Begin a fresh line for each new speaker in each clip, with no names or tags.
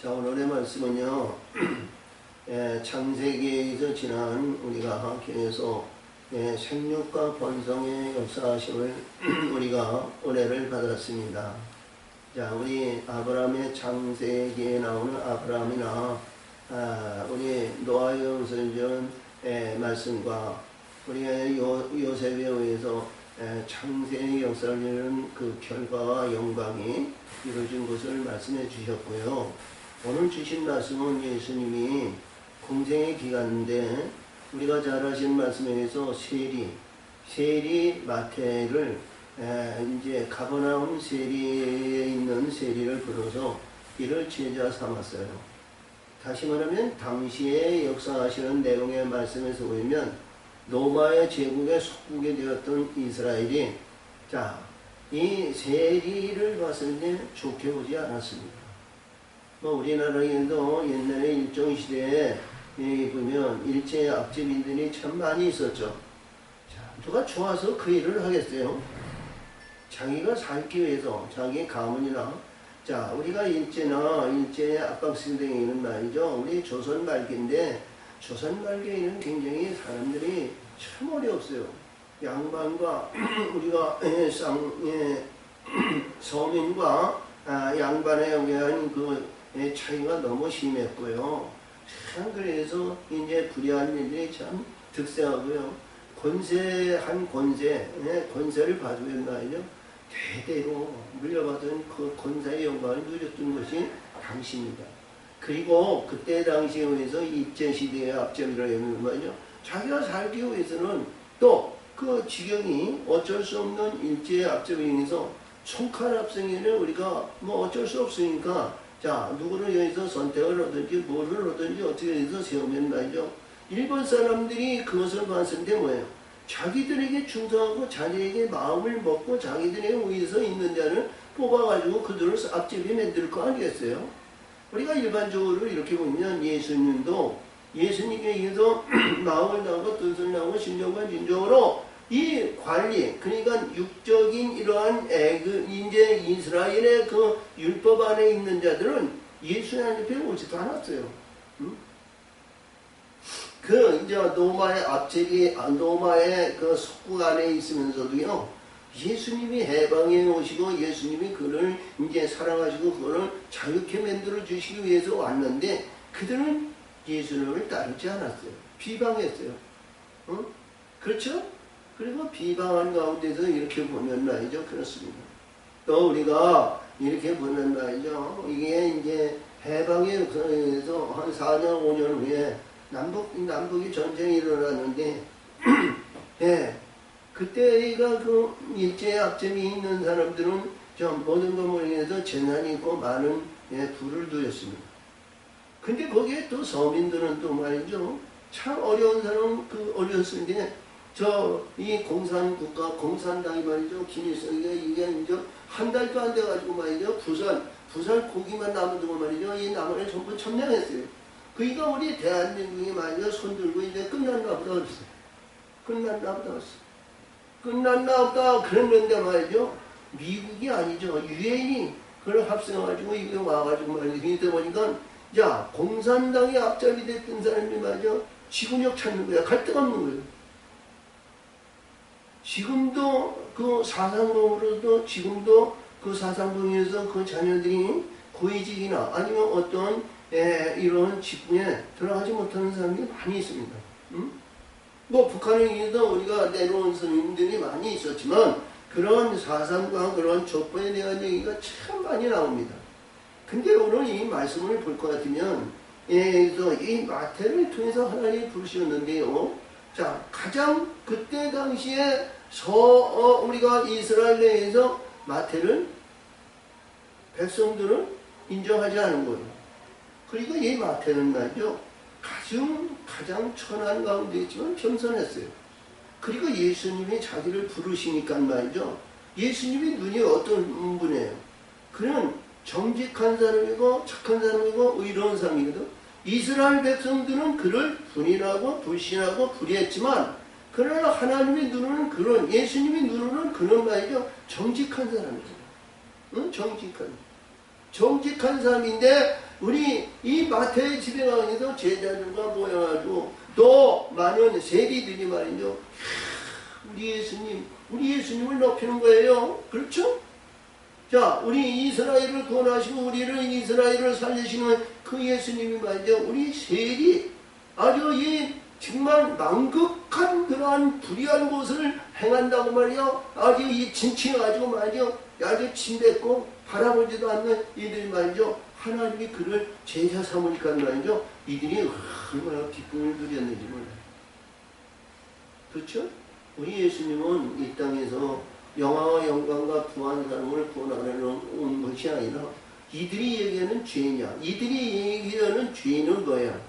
자, 오늘의 말씀은요, 창세기에서 지난 우리가 계속 생육과 번성의 역사심을 우리가 은혜를 받았습니다. 자, 우리 아브라함의 창세기에 나오는 아브라함이나 우리 노아의 영설전 말씀과 우리의 요셉에 의해서 창세의 역사를 이루는 그 결과와 영광이 이루어진 것을 말씀해 주셨고요. 오늘 주신 말씀은 예수님이 공생의 기간인데 우리가 잘 아시는 말씀에 의해서 세리 마태를 이제 가버나움 세리에 있는 세리를 불러서 이를 제자 삼았어요. 다시 말하면 당시에 역사하시는 내용의 말씀에서 보면 로마의 제국의 속국이 되었던 이스라엘이 이 세리를 봤을 때 좋게 보지 않았습니다. 우리나라에도 옛날에 일정시대에 보면 일제 앞제민들이 참 많이 있었죠. 누가 좋아서 그 일을 하겠어요? 자기가 살기 위해서 자기 가문이나 우리가 일제의 압박승대에는 말이죠. 우리 조선 말기인데 조선 말기에는 굉장히 사람들이 참 어려웠어요. 양반과 우리가 서민과 양반에 의한 그 차이가 너무 심했고요. 참 그래서 이제 불의한 일들이 참 득세하고요. 권세를 받으면 말이죠. 대대로 물려받은 그 권세의 영광을 누렸던 것이 당시입니다. 그리고 그때 당시에 의해서 일제시대의 앞점이라고 하면 말이죠. 자기가 살기 위해서는 또 그 지경이 어쩔 수 없는 일제의 앞점에 의해서 총칼 합성에는 우리가 어쩔 수 없으니까 누구를 여기서 선택을 하든지 뭐를 하든지 어떻게 해서 세우면 말이죠. 일본 사람들이 그것을 봤을 때 뭐예요? 자기들에게 충성하고 자기에게 마음을 먹고 자기들에게 위해서 있는 자를 뽑아가지고 그들을 앞집에 만들 거 아니겠어요? 우리가 일반적으로 이렇게 보면 예수님께 의해서 마음을 다하고 뜻을 다하고 심정과 진정으로 이 관리, 그러니까 육적인 이러한 이제 이스라엘의 그 율법 안에 있는 자들은 예수님 앞에 오지도 않았어요. 이제 노마의 그 속국 안에 있으면서도요, 예수님이 해방해 오시고 예수님이 그를 이제 사랑하시고 그를 자유케 만들어 주시기 위해서 왔는데 그들은 예수님을 따르지 않았어요. 비방했어요. 그렇죠? 그리고 비방한 가운데서 이렇게 보면 말이죠. 그렇습니다. 또 우리가 이렇게 보면 말이죠. 이게 이제 해방의 역사에서 한 4년, 5년 후에 남북이 전쟁이 일어났는데, 그때가 그 일제의 압점이 있는 사람들은 모든 것을 재난이 있고 많은 불을 두었습니다. 근데 거기에 또 서민들은 또 말이죠. 참 어려운 사람, 어려웠을 때, 이 공산국가, 공산당이 말이죠. 김일성이가 이게 이제 한 달도 안 돼가지고 말이죠. 부산 고기만 남아두고 말이죠. 이 나무를 전부 점령했어요. 그러니까 우리 대한민국이 말이죠. 손들고 이제 끝났나 보다 그랬어. 끝났나 보다 그랬는데 말이죠. 미국이 아니죠. 유엔이 그걸 합성해가지고 이게 와가지고 말이죠. 이때 보니까 공산당이 앞잡이 됐던 사람이 말이죠. 지구력 찾는 거야. 갈 데가 없는 거예요. 지금도 그 사상범으로도 지금도 그 사상범에서 그 자녀들이 고위직이나 아니면 어떤 이런 직분에 들어가지 못하는 사람들이 많이 있습니다. 북한에 의해서 우리가 내려온 스님들이 많이 있었지만 그런 사상과 그런 족보에 대한 얘기가 참 많이 나옵니다. 근데 오늘 이 말씀을 볼 것 같으면 이 마태를 통해서 하나님이 부르셨는데요. 가장 그때 당시에 우리가 이스라엘 내에서 마태를 백성들은 인정하지 않은 거예요. 그리고 이 마태는 말이죠. 가장 천한 가운데 있지만 겸손했어요. 그리고 예수님이 자기를 부르시니까 말이죠. 예수님이 눈이 어떤 분이에요? 그는 정직한 사람이고 착한 사람이고 의로운 사람이거든. 이스라엘 백성들은 그를 분인하고 불신하고 불의했지만 그러나 하나님의 눈으로는 예수님의 눈으로는 그런 말이죠. 정직한 사람이에요. 정직한 사람인데 우리 이 마태의 집에 가서 제자들과 모여가지고 또 많은 세리들이 말이죠. 우리 예수님을 높이는 거예요. 그렇죠? 자, 우리 이스라엘을 구원하시고 우리를 이스라엘을 살리시는 그 예수님이 말이죠. 우리 세리 아주 이 정말 망극한 그러한 불의한 것을 행한다고 말이요. 아주 이 진치가지고 말이죠. 아주 침뱉고 바라보지도 않는 이들이 말이죠. 하나님이 그를 제자 삼으니까 말이죠. 이들이 얼마나 기쁨을 누렸는지 몰라요. 그렇죠? 우리 예수님은 이 땅에서 영화와 영광과 부한 사람을 구원하려는 온 것이 아니라 이들이 얘기하는 죄냐, 이들이 얘기하는 죄는 뭐야?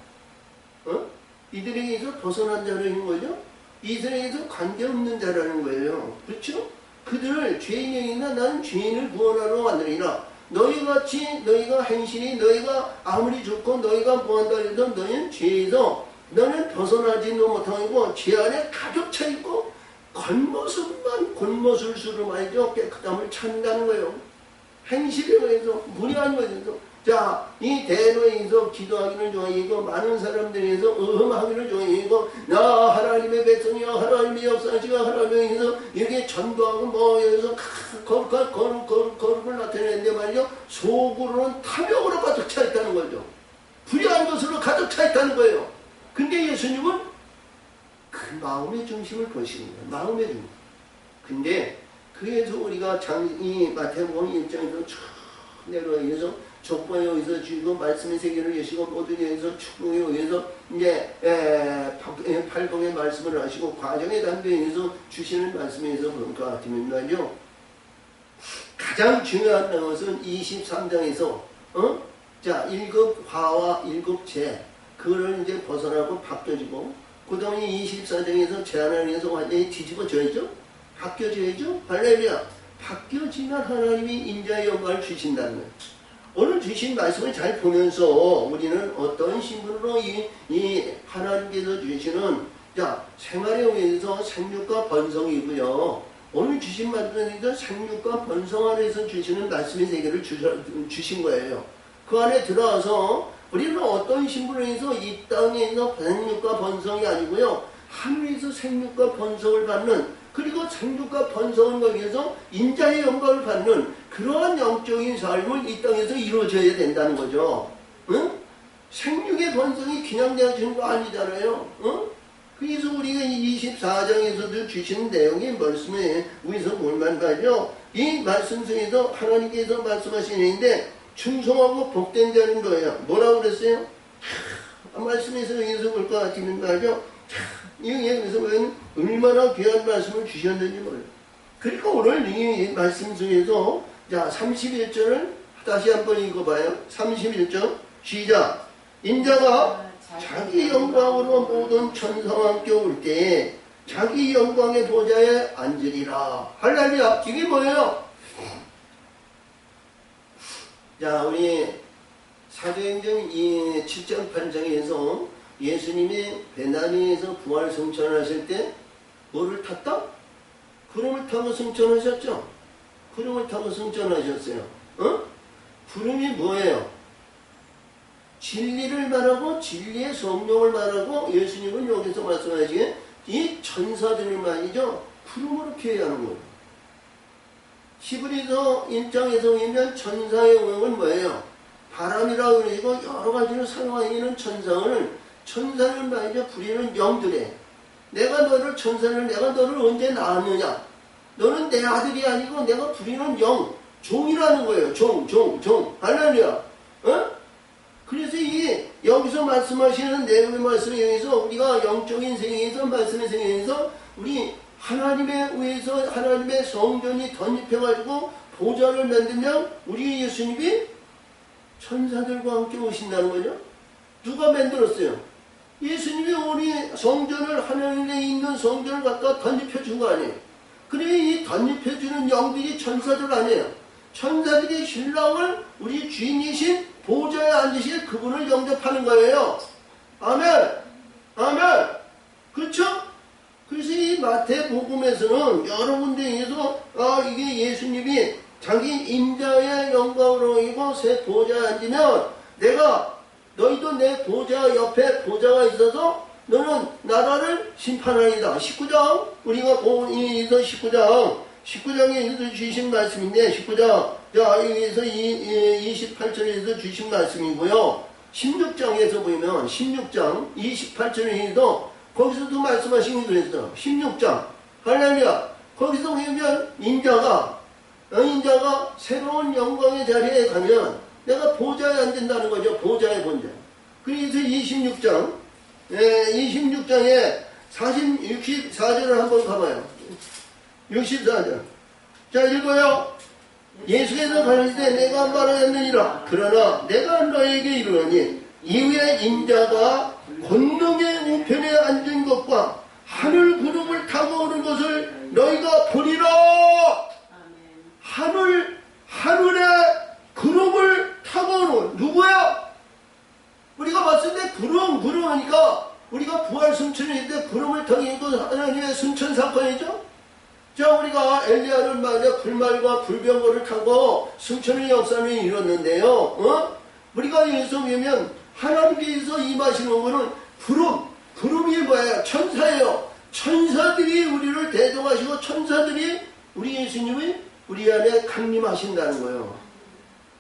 이들에게서 벗어난 자라는 거죠? 이들에게서 관계없는 자라는 거예요. 그렇죠? 그들을 죄인이나 나는 죄인을 구원하러 왔느니라. 너희같이 너희가 행실이 너희가 아무리 좋고 너희가 뭐한다 해도 너희는 죄에서 너는 벗어나지도 못하고 죄 안에 가득 차 있고 겉모습만 겉모술수로 말이죠. 깨끗함을 찾는다는 거예요. 행실에 의해서 무리한 것에서 자, 이 대로에서 기도하기를 좋아하고 많은 사람들에서 음하기를 좋아하고 나 하나님의 백성이야 하나님의 역사시가 하나님에서 이렇게 전도하고 뭐 여기서 거룩을 나타내는데 말이죠. 속으로는 탐욕으로 가득 차 있다는 거죠. 불의한 것으로 가득 차 있다는 거예요. 근데 예수님은 그 마음의 중심을 보시는 거예요. 마음의 중심. 근데 그래서 우리가 이 마태복음 1장에서 쭉 내려와서 족보에 의해서 주시고 말씀의 세계를 여시고 모든 의해서 축복에 의해서 이제 팔복의 말씀을 하시고 과정의 단계에 의해서 주시는 말씀에 의해서 그런 것 같으면 말이죠. 가장 중요한 것은 23장에서 자 1급 화와 1급 재 그거를 이제 벗어나고 바뀌어지고 그 다음에 24장에서 제한을 위해서 완전히 뒤집어져야죠. 바뀌어져야죠. 할렐루야. 바뀌어지면 하나님이 인자의 영광을 주신다는 거예요. 오늘 주신 말씀을 잘 보면서 우리는 어떤 신분으로 이 하나님께서 주시는 자 생활에 의해서 생육과 번성이고요. 오늘 주신 말씀에서 생육과 번성 안에서 주시는 말씀의 세계를 주신 거예요. 그 안에 들어와서 우리는 어떤 신분에서 이 땅에서 생육과 번성이 아니고요. 하늘에서 생육과 번성을 받는 그리고 생육과 번성을 위해서 인자의 영광을 받는 그러한 영적인 삶을 이 땅에서 이루어져야 된다는 거죠. 응? 생육의 번성이 그냥 되어지는 거 아니잖아요. 응? 그래서 우리가 24장에서도 주시는 내용의 말씀에 우리서 뭘만 가죠? 이 말씀 속에서 하나님께서 말씀하시는데 충성하고 복된 자는 거예요. 뭐라고 그랬어요? 말씀에서 의해서 볼 것 같으면 말이죠. 여기서 얼마나 귀한 말씀을 주셨는지 몰라요. 그리고 오늘 이 말씀 속에서 자 31절을 다시 한번 읽어봐요. 31절 시작. 인자가 자기 영광으로 모든 천사와 함께 올 때에 자기 영광의 보좌에 앉으리라. 할렐루야. 이게 뭐예요? 자 우리 사도행전 7장 8장에서 예수님이 베다니에서 부활 승천하실 때 뭐를 탔다? 구름을 타고 승천하셨죠? 구름을 타고 승천하셨어요. 구름이 뭐예요? 진리를 말하고 진리의 성령을 말하고 예수님은 여기서 말씀하시기에 이 천사들을 말이죠. 구름으로 표현하는 거예요. 히브리서 1장에서 보면 천사의 의미는 뭐예요? 바람이라고 그러고 여러 가지로 사용하는 천사를 말이죠. 부리는 영들에 내가 너를 천사를 내가 너를 언제 낳았느냐? 너는 내 아들이 아니고 내가 부리는 영 종이라는 거예요. 종 할렐루야. 그래서 여기서 말씀하시는 내용의 말씀에 의해서 우리가 영적인 세계에서 말씀의 세계에서 우리 하나님에 의해서 하나님의 성전이 덧입혀가지고 보좌를 만들면 우리 예수님이 천사들과 함께 오신다는 거죠. 누가 만들었어요? 예수님이 우리 성전을 하나님에 있는 성전을 갖다 덧입혀준 거 아니에요. 그래 이 덧입혀주는 영들이 천사들 아니에요. 천사들이 신랑을 우리 주인이신 보좌에 앉으실 그분을 영접하는 거예요. 아멘. 그렇죠? 그래서 이 마태복음에서는 여러 군데에서 이게 예수님이 자기 인자의 영광으로 이고 새 보좌에 앉으면 내가 너희도 내 보좌 옆에 보좌가 있어서 너는 나라를 심판하리다. 19장 우리가 본 이서 19장에서 주신 말씀인데 19장 자 여기서 28절에서 주신 말씀이고요. 16장에서 보면 16장 28절에도 거기서도 말씀하신 게 그랬어. 16장 할렐루야. 거기서 보면 인자가 새로운 영광의 자리에 가면 내가 보좌에 앉는다는 거죠. 보좌의 본자. 그래서 26장 26장에 64절을 한번 가봐요. 64절. 자, 읽어요. 예수께서 가르치되 내가 말하였느니라. 그러나 내가 너에게 이르노니 이후에 인자가 권능의 우편에 앉은 것과 하늘 구름을 타고 오는 것을 너희가 보리라. 하늘에 구름을 타고 오는 누구야? 우리가 봤을 때 구름하니까 우리가 부활 순천일 때 구름을 타는 것 하나님의 순천 사건이죠. 자, 우리가 엘리야를 말이야 불말과 불병거를 타고 순천의 역사를 이뤘는데요. 우리가 여기서 보면 하나님께서 임하시는 것은 구름이 뭐예요? 천사예요. 천사들이 우리를 대동하시고 천사들이 우리 예수님이 우리 안에 강림하신다는 거예요.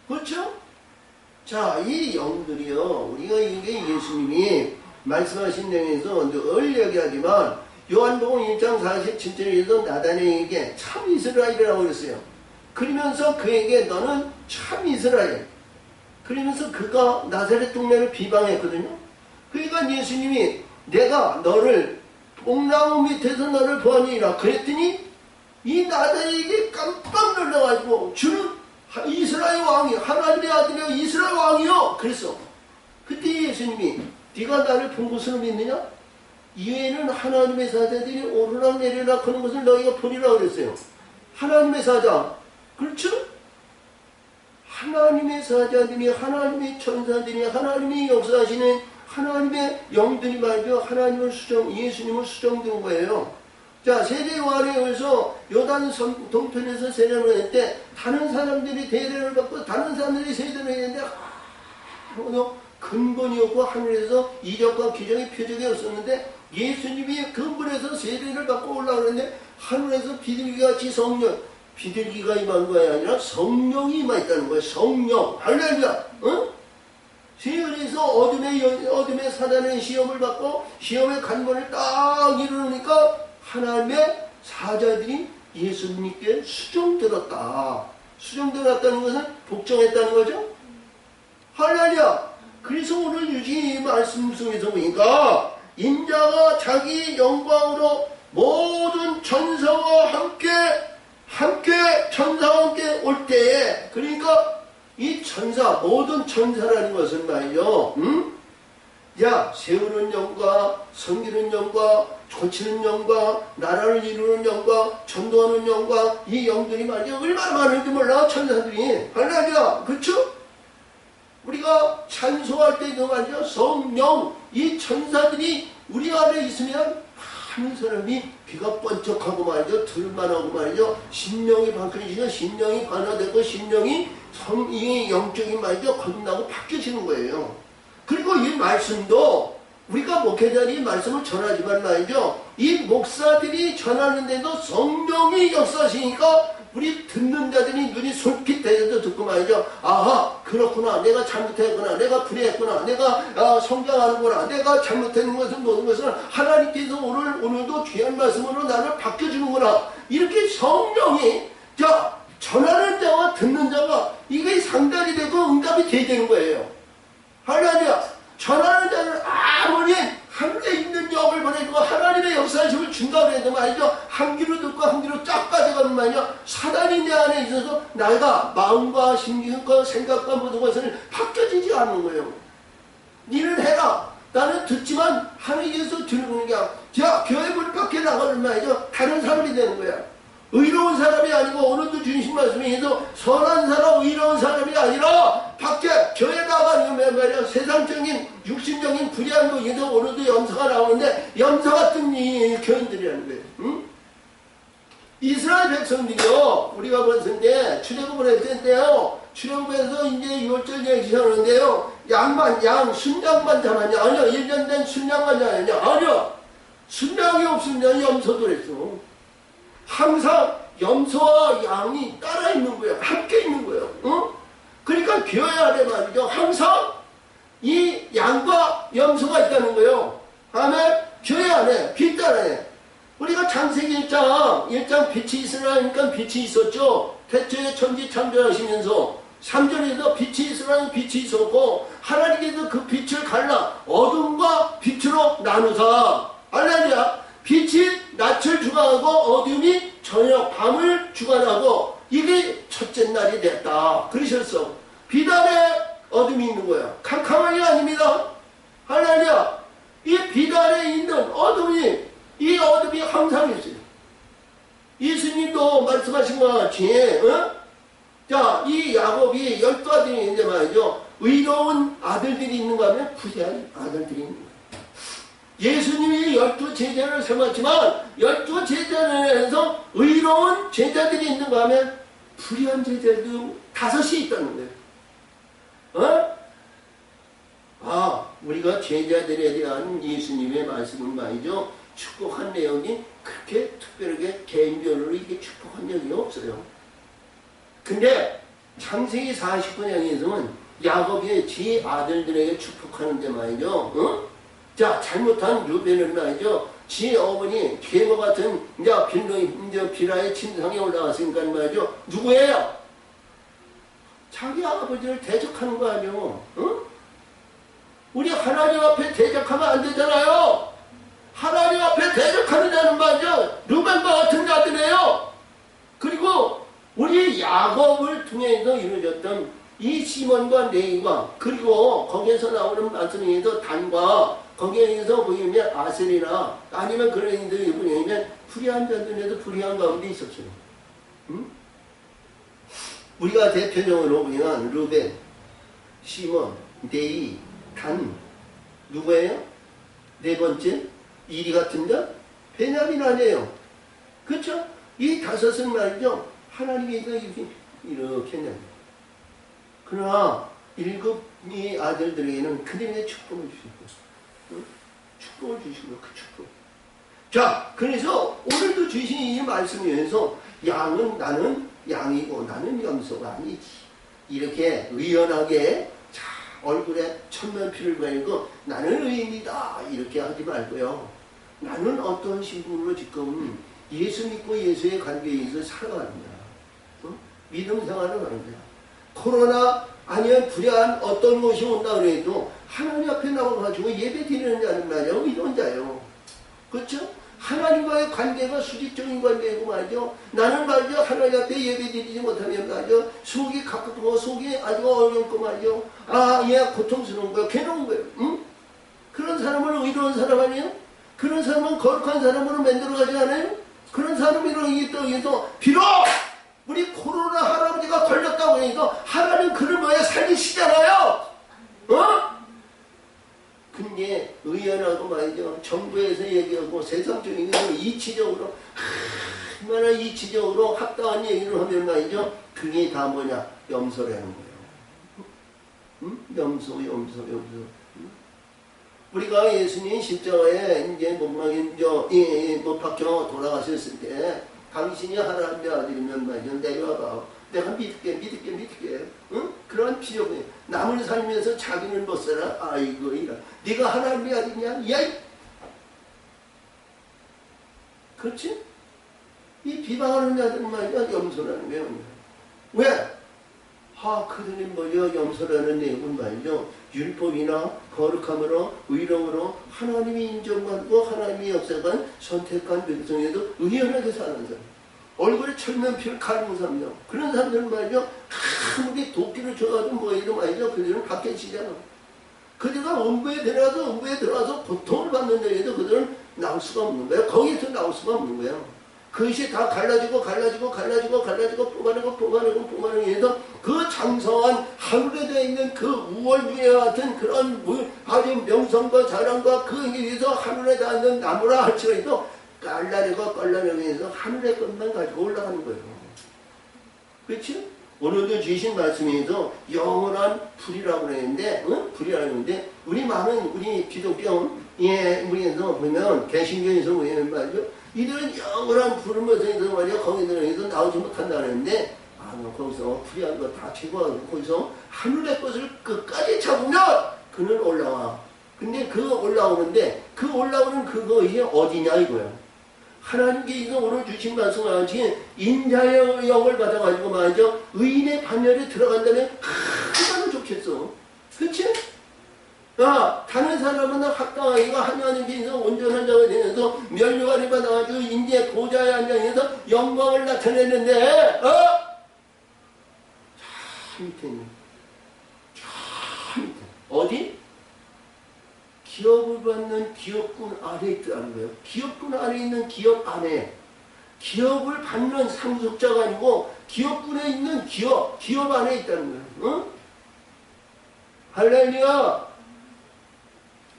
그렇죠? 자, 이 영들이요. 우리가 이게 예수님이 말씀하신 내용에서 늘 얘기하지만 요한복음 1장 47절에서 나다나엘에게 참 이스라엘이라고 그랬어요. 그러면서 그에게 너는 참 이스라엘. 그러면서 그가 나사렛 동네를 비방했거든요. 그러니까 예수님이 내가 너를 뽕나무 밑에서 너를 보았니라 그랬더니 이 나다나엘에게 깜빡 놀라가지고 주는 이스라엘 왕이 하나님의 아들이여 이스라엘 왕이요 그랬어. 그때 예수님이 네가 나를 본 것으로 믿느냐? 이외에는 하나님의 사자들이 오르락 내리락 하는 것을 너희가 보리라 그랬어요. 하나님의 사자 그렇죠? 하나님의 사자들이 하나님의 천사들이 하나님이 역사하시는 하나님의 영들이 말이죠. 하나님을 예수님을 수정된 거예요. 자, 세례요한에 의해서 요단 동편에서 세례를 할 때 다른 사람들이 대례를 받고 다른 사람들이 세례를 했는데 근본이 없고 하늘에서 이적과 기적의 표적이 없었는데 예수님이 근본에서 세례를 받고 올라오는데 하늘에서 비둘기같이 비둘기가 임한 거야 아니라 성령이 임했다는 거예요. 성령. 할렐루야. 그래서 어둠의 사단의 시험을 받고 시험의 간본을 딱 이루니까 하나님의 사자들이 예수님께 수종들었다. 수종들었다는 것은 복종했다는 거죠. 할렐루야. 그래서 오늘 이 말씀 속에서 보니까 인자가 자기 영광으로 모든 천사와 함께 천사와 함께 올 때에 그러니까 이 모든 천사라는 것은 말이죠. 세우는 영광, 섬기는 영광, 고치는 영광, 나라를 이루는 영광, 전도하는 영광, 이 영들이 말이죠. 얼마나 많은지 몰라, 천사들이. 할렐루야. 그렇죠? 우리가 찬송할 때도 말이죠. 성령, 이 천사들이 우리 안에 있으면 하는 사람이 귀가 번쩍하고 말이죠. 들만하고 말이죠. 심령이 바뀌어지고 심령이 변화되고 심령이 이 영적인 말이죠. 거듭나고 바뀌어지는 거예요. 그리고 이 말씀도 우리가 목회자들이 말씀을 전하지만 말이죠. 이 목사들이 전하는데도 성령이 역사하시니까 우리 듣는 자들이 눈이 솔깃해서 듣고 말이죠. 아하 그렇구나. 내가 잘못했구나. 내가 불의했구나. 내가 성장하는구나. 내가 잘못했는 것은 모든 것은 하나님께서 오늘도 귀한 말씀으로 나를 바뀌어주는구나. 이렇게 성령이 전하는 자와 듣는 자가 이게 상달이 되고 응답이 돼야 되는 거예요. 할렐루야. 전하는 자는 아무리 하늘에 있는 영을 보내주고 하나님의 역사심을 준다고 해도 말이죠. 한 귀로 듣고 한 귀로 쫙 빠져가는 말이죠. 사단이 내 안에 있어서 나가 마음과 심기과 생각과 모든 것을 바뀌어지지 않는 거예요. 니는 해라. 나는 듣지만 하나님께서 들은 게 아니라 교회 문 밖에 나가는 말이죠. 다른 사람이 되는 거야. 의로운 사람이 아니고 오늘도 주신 말씀에서 선한 사람 의로운 사람이 아니라 밖에 교회 나가는 말이야. 세상적인 육신적인 불의한 것에서 오늘도 염소가 나오는데 염소 같은 이 교인들이라는 거예요. 응? 이스라엘 백성들이요. 우리가 봤을 때 출애굽을 했을 때요. 출애굽에서 이제 유월절 얘기하는데요. 순양만 잡았냐? 아니야. 1년 된 순양만 잡았냐? 아니야. 순양이 없으면 염소도 그랬어. 항상 염소와 양이 따라 있는 거예요. 함께 있는 거예요. 어? 그러니까 교회 안에 말이죠. 항상 이 양과 염소가 있다는 거예요. 다음에 교회 안에, 빛 안에. 우리가 창세기 1장 빛이 있으라 하니까 빛이 있었죠. 태초에 천지 창조하시면서 3절에서 빛이 있으라는 빛이 있었고 하나님께서 그 빛을 갈라 어둠과 빛으로 나누사. 할렐루야. 빛이 낮을 주관하고 어둠이 저녁 밤을 주관하고 이게 첫째 날이 됐다. 그러셨어. 빛 안에 어둠이 있는 거야. 캄캄한 게 아닙니다. 할렐루야. 이 빛 안에 있는 어둠이, 이 어둠이 항상 있어요. 예수님도 말씀하신 것 같이, 자, 이 야곱이 12아들인데 말이죠. 의로운 아들들이 있는가 하면 부재한 아들들이 있는 거예요. 예수님이 12제자를 삼았지만 12제자에서 의로운 제자들이 있는가 하면 불의한 제자도 5이 있다는 거예요. 우리가 제자들에 대한 예수님의 말씀은 말이죠. 축복한 내용이 그렇게 특별하게 개인별로 이게 축복한 내용이 없어요. 근데 창세기 49장에서는 야곱이 지 아들들에게 축복하는데 말이죠. 자, 잘못한 루벤은 말이죠. 지 어머니 괴모 같은 비라의 침상에 올라갔으니까 말이죠. 누구예요? 자기 아버지를 대적하는 거 아니에요. 우리 하나님 앞에 대적하면 안 되잖아요. 하나님 앞에 대적하는 자는 말이죠. 루벤과 같은 자들이에요. 그리고 우리 야곱을 통해서 이루어졌던 이 시몬과 레위와 그리고 거기에서 나오는 말씀에 의해서 단과 거기에서 보이면 아셀이나 아니면 그런 이들이 보이면 불의한 자들에도 불의한 가운데 있었어요. 우리가 대표적으로 보면 루벤, 시몬, 레위, 단 누구예요? 네 번째 이리 같은 자? 베냐민 아니에요. 그렇죠? 이 5은 말이죠. 하나님께서 이렇게 했냐. 그러나 7이 아들들에게는 그들에게 축복을 주시고 축복을 주시고 그 축복. 자, 그래서 오늘도 주신 이 말씀에서 나는 양이고 나는 염소가 아니지. 이렇게 의연하게 얼굴에 천면피를 가리고 나는 의인이다 이렇게 하지 말고요. 나는 어떤 신분으로 지금 예수 믿고 예수의 관계에서 살아갑니다. 믿음 생활을 하는 거야. 코로나 아니면 불의한 어떤 것이 온다 그래도 하나님 앞에 나와가지고 예배 드리는 자는 말이야. 이런 자요. 그렇죠? 하나님과의 관계가 수직적인 관계이고 말이죠. 나는 말이죠. 하나님 앞에 예배 드리지 못하면 말이죠. 속이 가깝고 속이 아주 어렵고 말이죠. 얘 고통스러운 거야. 괴로운 거예요. 응? 그런 사람은 의로운 사람 아니에요? 그런 사람은 거룩한 사람으로 만들어가지 않아요? 그런 사람이로 인해서 비록 우리 코로나 할아버지가 걸렸다고 해서 하나님 그를 뭐야 살리시잖아요. 근데 의연하고 말이죠. 정부에서 얘기하고 세상적인 이치적으로 얼마나 이치적으로 합당한 얘기를 하면 말이죠. 그게 다 뭐냐? 염소라는 거예요. 염소. 우리가 예수님 십자가에 이제 못 박혀 돌아가셨을 때 당신이 하나님의 아들이면 말이죠. 내려와봐. 내가 믿게. 응? 그런 필요해. 남을 살면서 자기는 못 살아. 아이고, 네가 하나님의 아들이냐? 야! 그렇지? 이 비방하는 자들은 말이야. 염소라는 거예요. 왜? 그들이 뭐죠? 염소라는 내용은 말이죠. 율법이나 거룩함으로 의로움으로 하나님이 인정받고 하나님이 역사관 선택한 백성에도 의연하게 사는 사람. 얼굴에 철면피를 가리는 사람이요. 그런 사람들은 말이죠. 아무리 도끼를 줘가지고 뭐해도 말이죠. 그들은 밖에 치잖아. 그들가 음부에 들어가서 고통을 받는다 해도 그들은 나올 수가 없는 거예요. 거기에서 나올 수가 없는 거예요. 그것이 다 갈라지고 뽑아내고 해서 그 장성한 하늘에 되어 있는 그 우월주와 같은 그런 아주 명성과 자랑과 그에 의해서 하늘에 닿는 나무라 할지라도 깔라내고 해서 하늘의 것만 가지고 올라가는 거예요. 그렇지? 오늘도 주신 말씀에서 영원한 불이라고 그랬는데, 불이라고 했는데, 우리 많은, 우리 기독교, 예, 우리에서 보면, 개신교에서 보면 말이죠. 이들은 영원한 불을 못해서 말이야, 거기 들어서 나오지 못한다 그랬는데, 거기서 불이한 거 다 제거하고, 거기서 하늘의 것을 끝까지 잡으면, 그는 올라와. 근데 그 올라오는데, 그 올라오는 그것이 어디냐 이거야. 하나님께서 오늘 주신 말씀을 하지 인자의 영을 받아가지고 말이죠. 의인의 반열에 들어간다면 얼마나 좋겠어. 그치? 다른 사람은 합당하기가 하나님께서 온전한 자가 되면서 면류관을 받아가지고 인제 보좌에 앉아서 영광을 나타내는데, 저 밑에 있는, 저 밑에. 어디? 기업을 받는 기업군 아래에 있다는 거예요. 기업군 아래에 있는 기업 안에. 기업을 받는 상속자가 아니고 기업군에 있는 기업 안에 있다는 거예요. 할렐루야!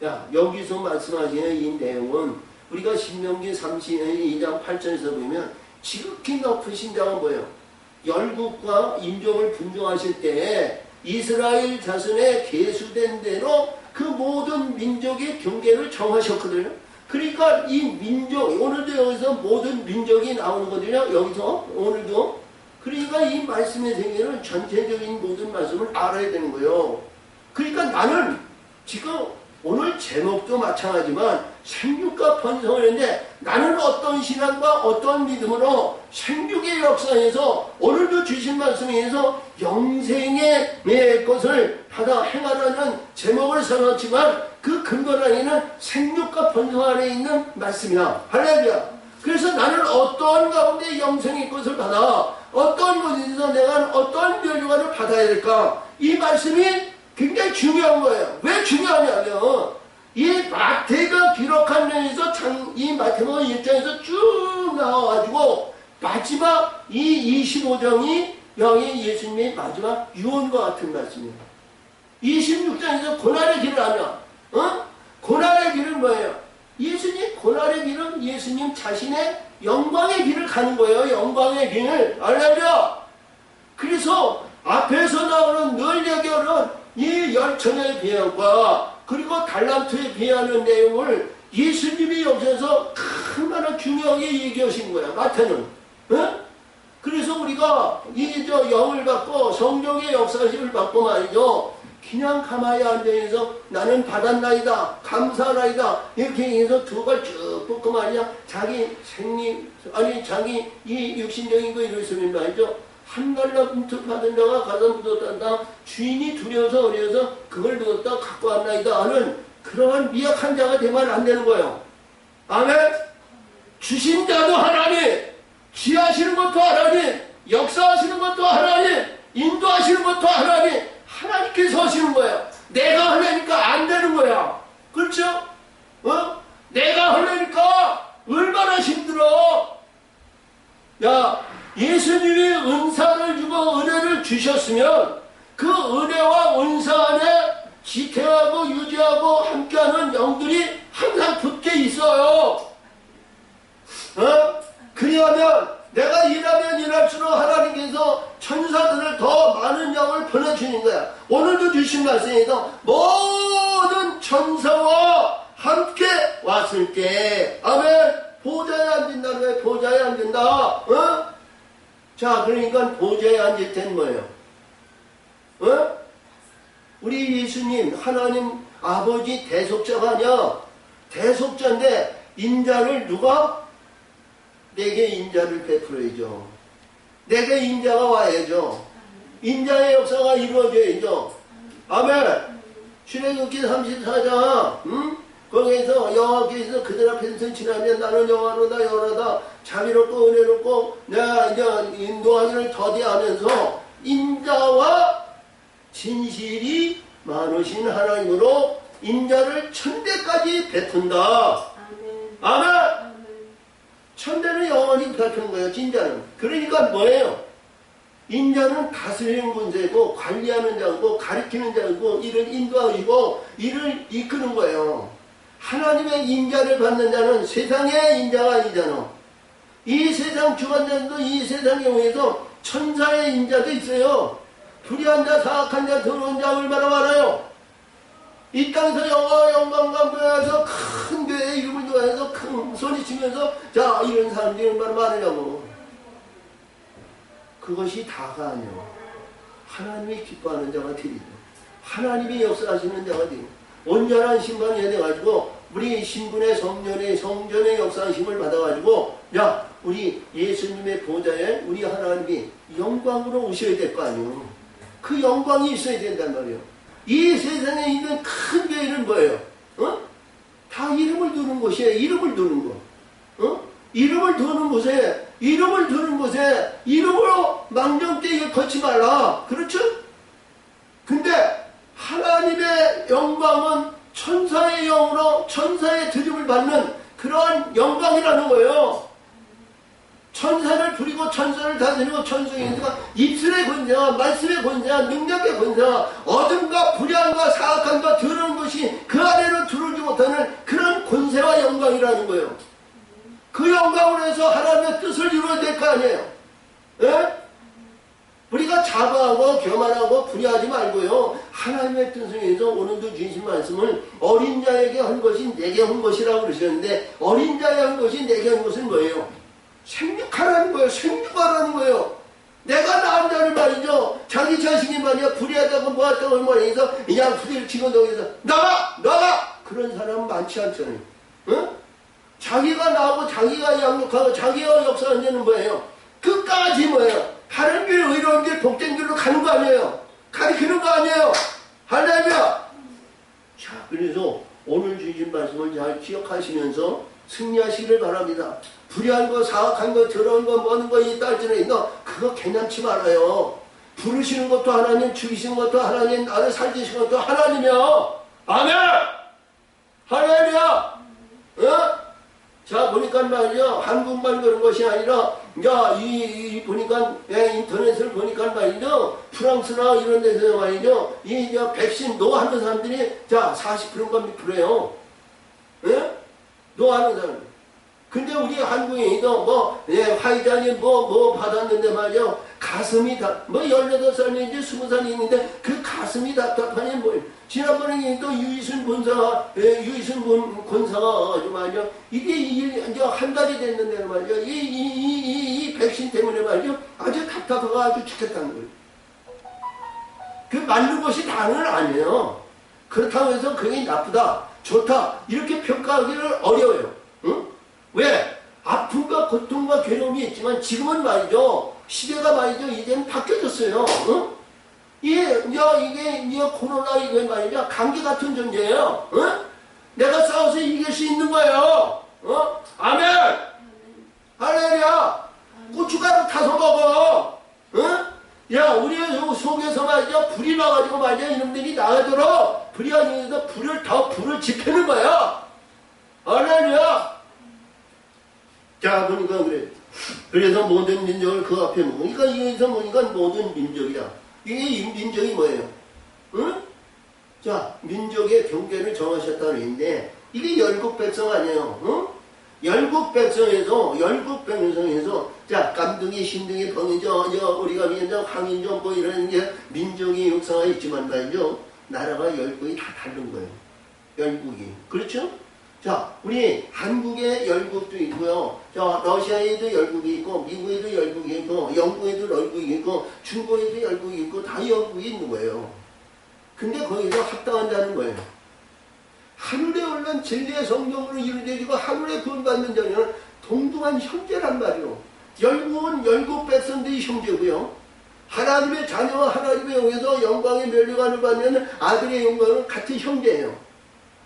야, 여기서 말씀하시는 이 내용은 우리가 신명기 32장 8절에서 보면 지극히 높으신 자가 뭐예요? 열국과 인종을 분종하실 때 이스라엘 자손에 계수된 대로 그 모든 민족의 경계를 정하셨거든요. 그러니까 이 민족, 오늘도 여기서 모든 민족이 나오는 거거든요. 여기서, 오늘도. 그러니까 이 말씀의 세계는 전체적인 모든 말씀을 알아야 되는 거예요. 그러니까 나는 지금 오늘 제목도 마찬가지지만 생육과 번성을 했는데 나는 어떤 신앙과 어떤 믿음으로 생육의 역사에서 오늘도 주신 말씀에 의해서 영생의 것을 받아 행하라는 제목을 써놨지만 그 근거라인은 생육과 번성 안에 있는 말씀이야. 할렐루야. 그래서 나는 어떤 가운데 영생의 것을 받아 어떤 곳에서 내가 어떤 멸류관을 받아야 될까? 이 말씀이 굉장히 중요한 거예요. 왜 중요하냐면 이 마태가 기록한 내용에서 이 마태복음 1장에서 쭉 나와가지고 마지막 이 25장이 여기 예수님의 마지막 유언과 같은 말씀이에요. 26장에서 고난의 길을 하면 고난의 길은 뭐예요? 예수님 고난의 길은 예수님 자신의 영광의 길을 가는 거예요. 영광의 길을. 알려줘. 그래서 앞에서 나오는 늘 얘기하는 이 열천의 비하과 그리고 달란트에 비하는 내용을 예수님이 여기서 얼마나 중요하게 얘기하신 거야. 마태는. 그래서 우리가 이 영을 받고 성령의 역사심을 받고 말이죠. 그냥 가만히 앉아서 나는 받았나이다, 감사하나이다 이렇게 해서 두 발 쭉 뻗고 말이야. 자기 생리 자기 이 육신적인 거 이랬으면 말이죠. 한 달러부터 받은 자가 가서 묻었단다. 주인이 두려워서 어려워서 그걸 묻었다 갖고 왔나이다 하는 그러한 미약한 자가 되면 안 되는 거예요. 아멘. 주신 자도 하나님, 지하시는 것도 하나님, 역사하시는 것도 하나님, 인도하시는 것도 하나님, 하나님께서 하시는 거예요. 내가 하려니까 안 되는 거야. 그렇죠? 내가 하려니까 얼마나 힘들어. 야, 예수님이 은사를 주고 은혜를 주셨으면 그 은혜와 은사 안에 지탱하고 유지하고 함께하는 영들이 항상 붙게 있어요. 그리하면 내가 일하면 일할수록 하나님께서 천사들을 더 많은 영을 보내주는 거야. 오늘도 주신 말씀에서 모든 천사와 함께 왔을 때 아멘. 보좌에 앉는다는 거야. 보좌에 앉는다. 자, 그러니까 보좌에 앉을 때는 뭐예요? 우리 예수님 하나님 아버지 대속자가 아니야. 대속자인데 인자를 누가? 내게 인자를 베풀어야죠. 내게 인자가 와야죠. 인자의 역사가 이루어져야죠. 아멘. 출애굽기 34장 거기에서 여호와께서 그들 앞에서 지나면 나는 여호와로다 여호와다 자비롭고 은혜롭고 내가 이제 인도하기를 더디하면서 인자와 진실이 많으신 하나님으로 인자를 천대까지 베푼다. 아멘. 천대는 영원히 베푸는 거예요. 진짜는. 그러니까 뭐예요? 인자는 다스리는 군세고 관리하는 자고 가르치는 자고 이를 인도하고 이를 이끄는 거예요. 하나님의 인자를 받는 자는 세상의 인자가 아니잖아. 이 세상 주관자도 이 세상에 의해서 천사의 인자도 있어요. 불의한 자, 사악한 자, 더러운 자 얼마나 많아요. 이 땅에서 영광과 교회에서 큰 교회의 이름을 좋아해서 큰 소리치면서 자 이런 사람들이 얼마나 많으냐고. 그것이 다가 아니요. 하나님이 기뻐하는 자가 되리라. 하나님이 역사하시는 자가 되리라. 온전한 신방이 돼가지고 우리 신분의 성전의 역사하심을 받아가지고 야 우리 예수님의 보좌에 우리 하나님이 영광으로 오셔야 될 거 아니에요. 그 영광이 있어야 된단 말이에요. 이 세상에 있는 큰 교회는 뭐예요? 다 이름을 두는 곳이에요. 이름을 두는 곳. 이름을 두는 곳에 이름으로 망령되게 걷지 말라. 그렇죠? 근데 하나님의 영광은 천사의 영으로 천사의 드림을 받는 그러한 영광이라는 거예요. 천사를 부리고 천사를 다스리고 천성인가 입술의 권세와 말씀의 권세와 능력의 권세와 어둠과 불의함과 사악함과 더러운 것이 그 안에는 들어오지 못하는 그런 권세와 영광이라는 거예요. 그 영광으로 해서 하나님의 뜻을 이루어야 될 거 아니에요. 예? 우리가 자부하고 교만하고 불의하지 말고요. 하나님의 뜻을 위해서 오늘도 주신 말씀을 어린 자에게 한 것이 내게 한 것이라고 그러셨는데 어린 자에게 한 것이 내게 한 것은 뭐예요? 생육하라는 거예요. 생육하라는 거예요. 내가 낳은 자를 말이죠. 자기 자식이 말이야 불의하다고 뭐하다고 말해서 그냥 후대를 치고다고 해서 나가! 그런 사람은 많지 않잖아요. 응? 자기가 나오고 자기가 양육하고 자기가 역사하는 데는 뭐예요? 끝까지 뭐예요? 바른 길, 의로운 길, 복된 길로 가는 거 아니에요? 가르치는 거 아니에요? 할렐루야! 자, 그래서 오늘 주신 말씀을 잘 기억하시면서 승리하시기를 바랍니다. 불의한 거, 사악한 거, 더러운 거, 뭐는 거 있다 할지는 너 그거 개념치 말아요. 부르시는 것도 하나님, 죽이시는 것도 하나님, 나를 살리시는 것도 하나님이요. 아멘! 할렐루야! 자, 보니까 말이죠. 한국만 그런 것이 아니라, 야, 보니까, 인터넷을 보니까 말이죠. 프랑스나 이런 데서 말이죠. 백신 노하는 사람들이, 자, 40%인가 몇 프로예요. 예? 노하는 사람. 근데 우리 한국인도 화이자니 받았는데 말이죠. 가슴이 뭐 18살인지 20살이 있는데 그 가슴이 답답하니 뭐예요. 지난번에 또 유이순 권사가 말이죠. 이게 이제 한 달이 됐는데 말이죠. 이 백신 때문에 말이죠. 아주 답답하고 아주 죽겠다는 거예요. 그 맞는 것이 다는 아니에요. 그렇다고 해서 그게 나쁘다, 좋다, 이렇게 평가하기를 어려워요. 응? 왜? 아픔과 고통과 괴로움이 있지만 지금은 말이죠. 시대가 말이죠. 이제는 바뀌어졌어요. 응? 이게 코로나 이거 말이죠. 감기 같은 존재예요. 응? 내가 싸워서 이길 수 있는 거예요. 아멘! 할렐루야! 고춧가루 타서 먹어. 응? 야, 우리 속에서 말이죠. 불이 나가지고 말이죠. 이놈들이 나가도록 불이하면서 불을 지피는 거야. 할렐루야! 자, 보니까 그래. 그래서 모든 민족을 그 앞에 모으니까 여기서 보니까 모든 민족이야. 이게 민족이 뭐예요? 응? 자, 민족의 경계를 정하셨다는 얘기인데 이게 열국 백성 아니에요. 응? 열국 백성에서 자, 깜둥이, 신둥이, 병이죠. 우리가 민족, 항인조 뭐 이런 게 민족이 역사가 있지만 말이죠. 나라가 열국이 다 다른 거예요. 열국이. 그렇죠? 자, 우리 한국에 열국도 있고요. 자, 러시아에도 열국이 있고, 미국에도 열국이 있고, 영국에도 열국이 있고, 중국에도 열국이 있고, 다 열국이 있는 거예요. 근데 거기서 합당한다는 거예요. 하늘에 올른 진리의 성령으로 이루어지고 하늘에 구원받는 자는 동등한 형제란 말이요. 열국은 열국 백성들이 형제고요. 하나님의 자녀와 하나님의 영에서 영광의 멸류관을 받는 아들의 영광은 같은 형제예요.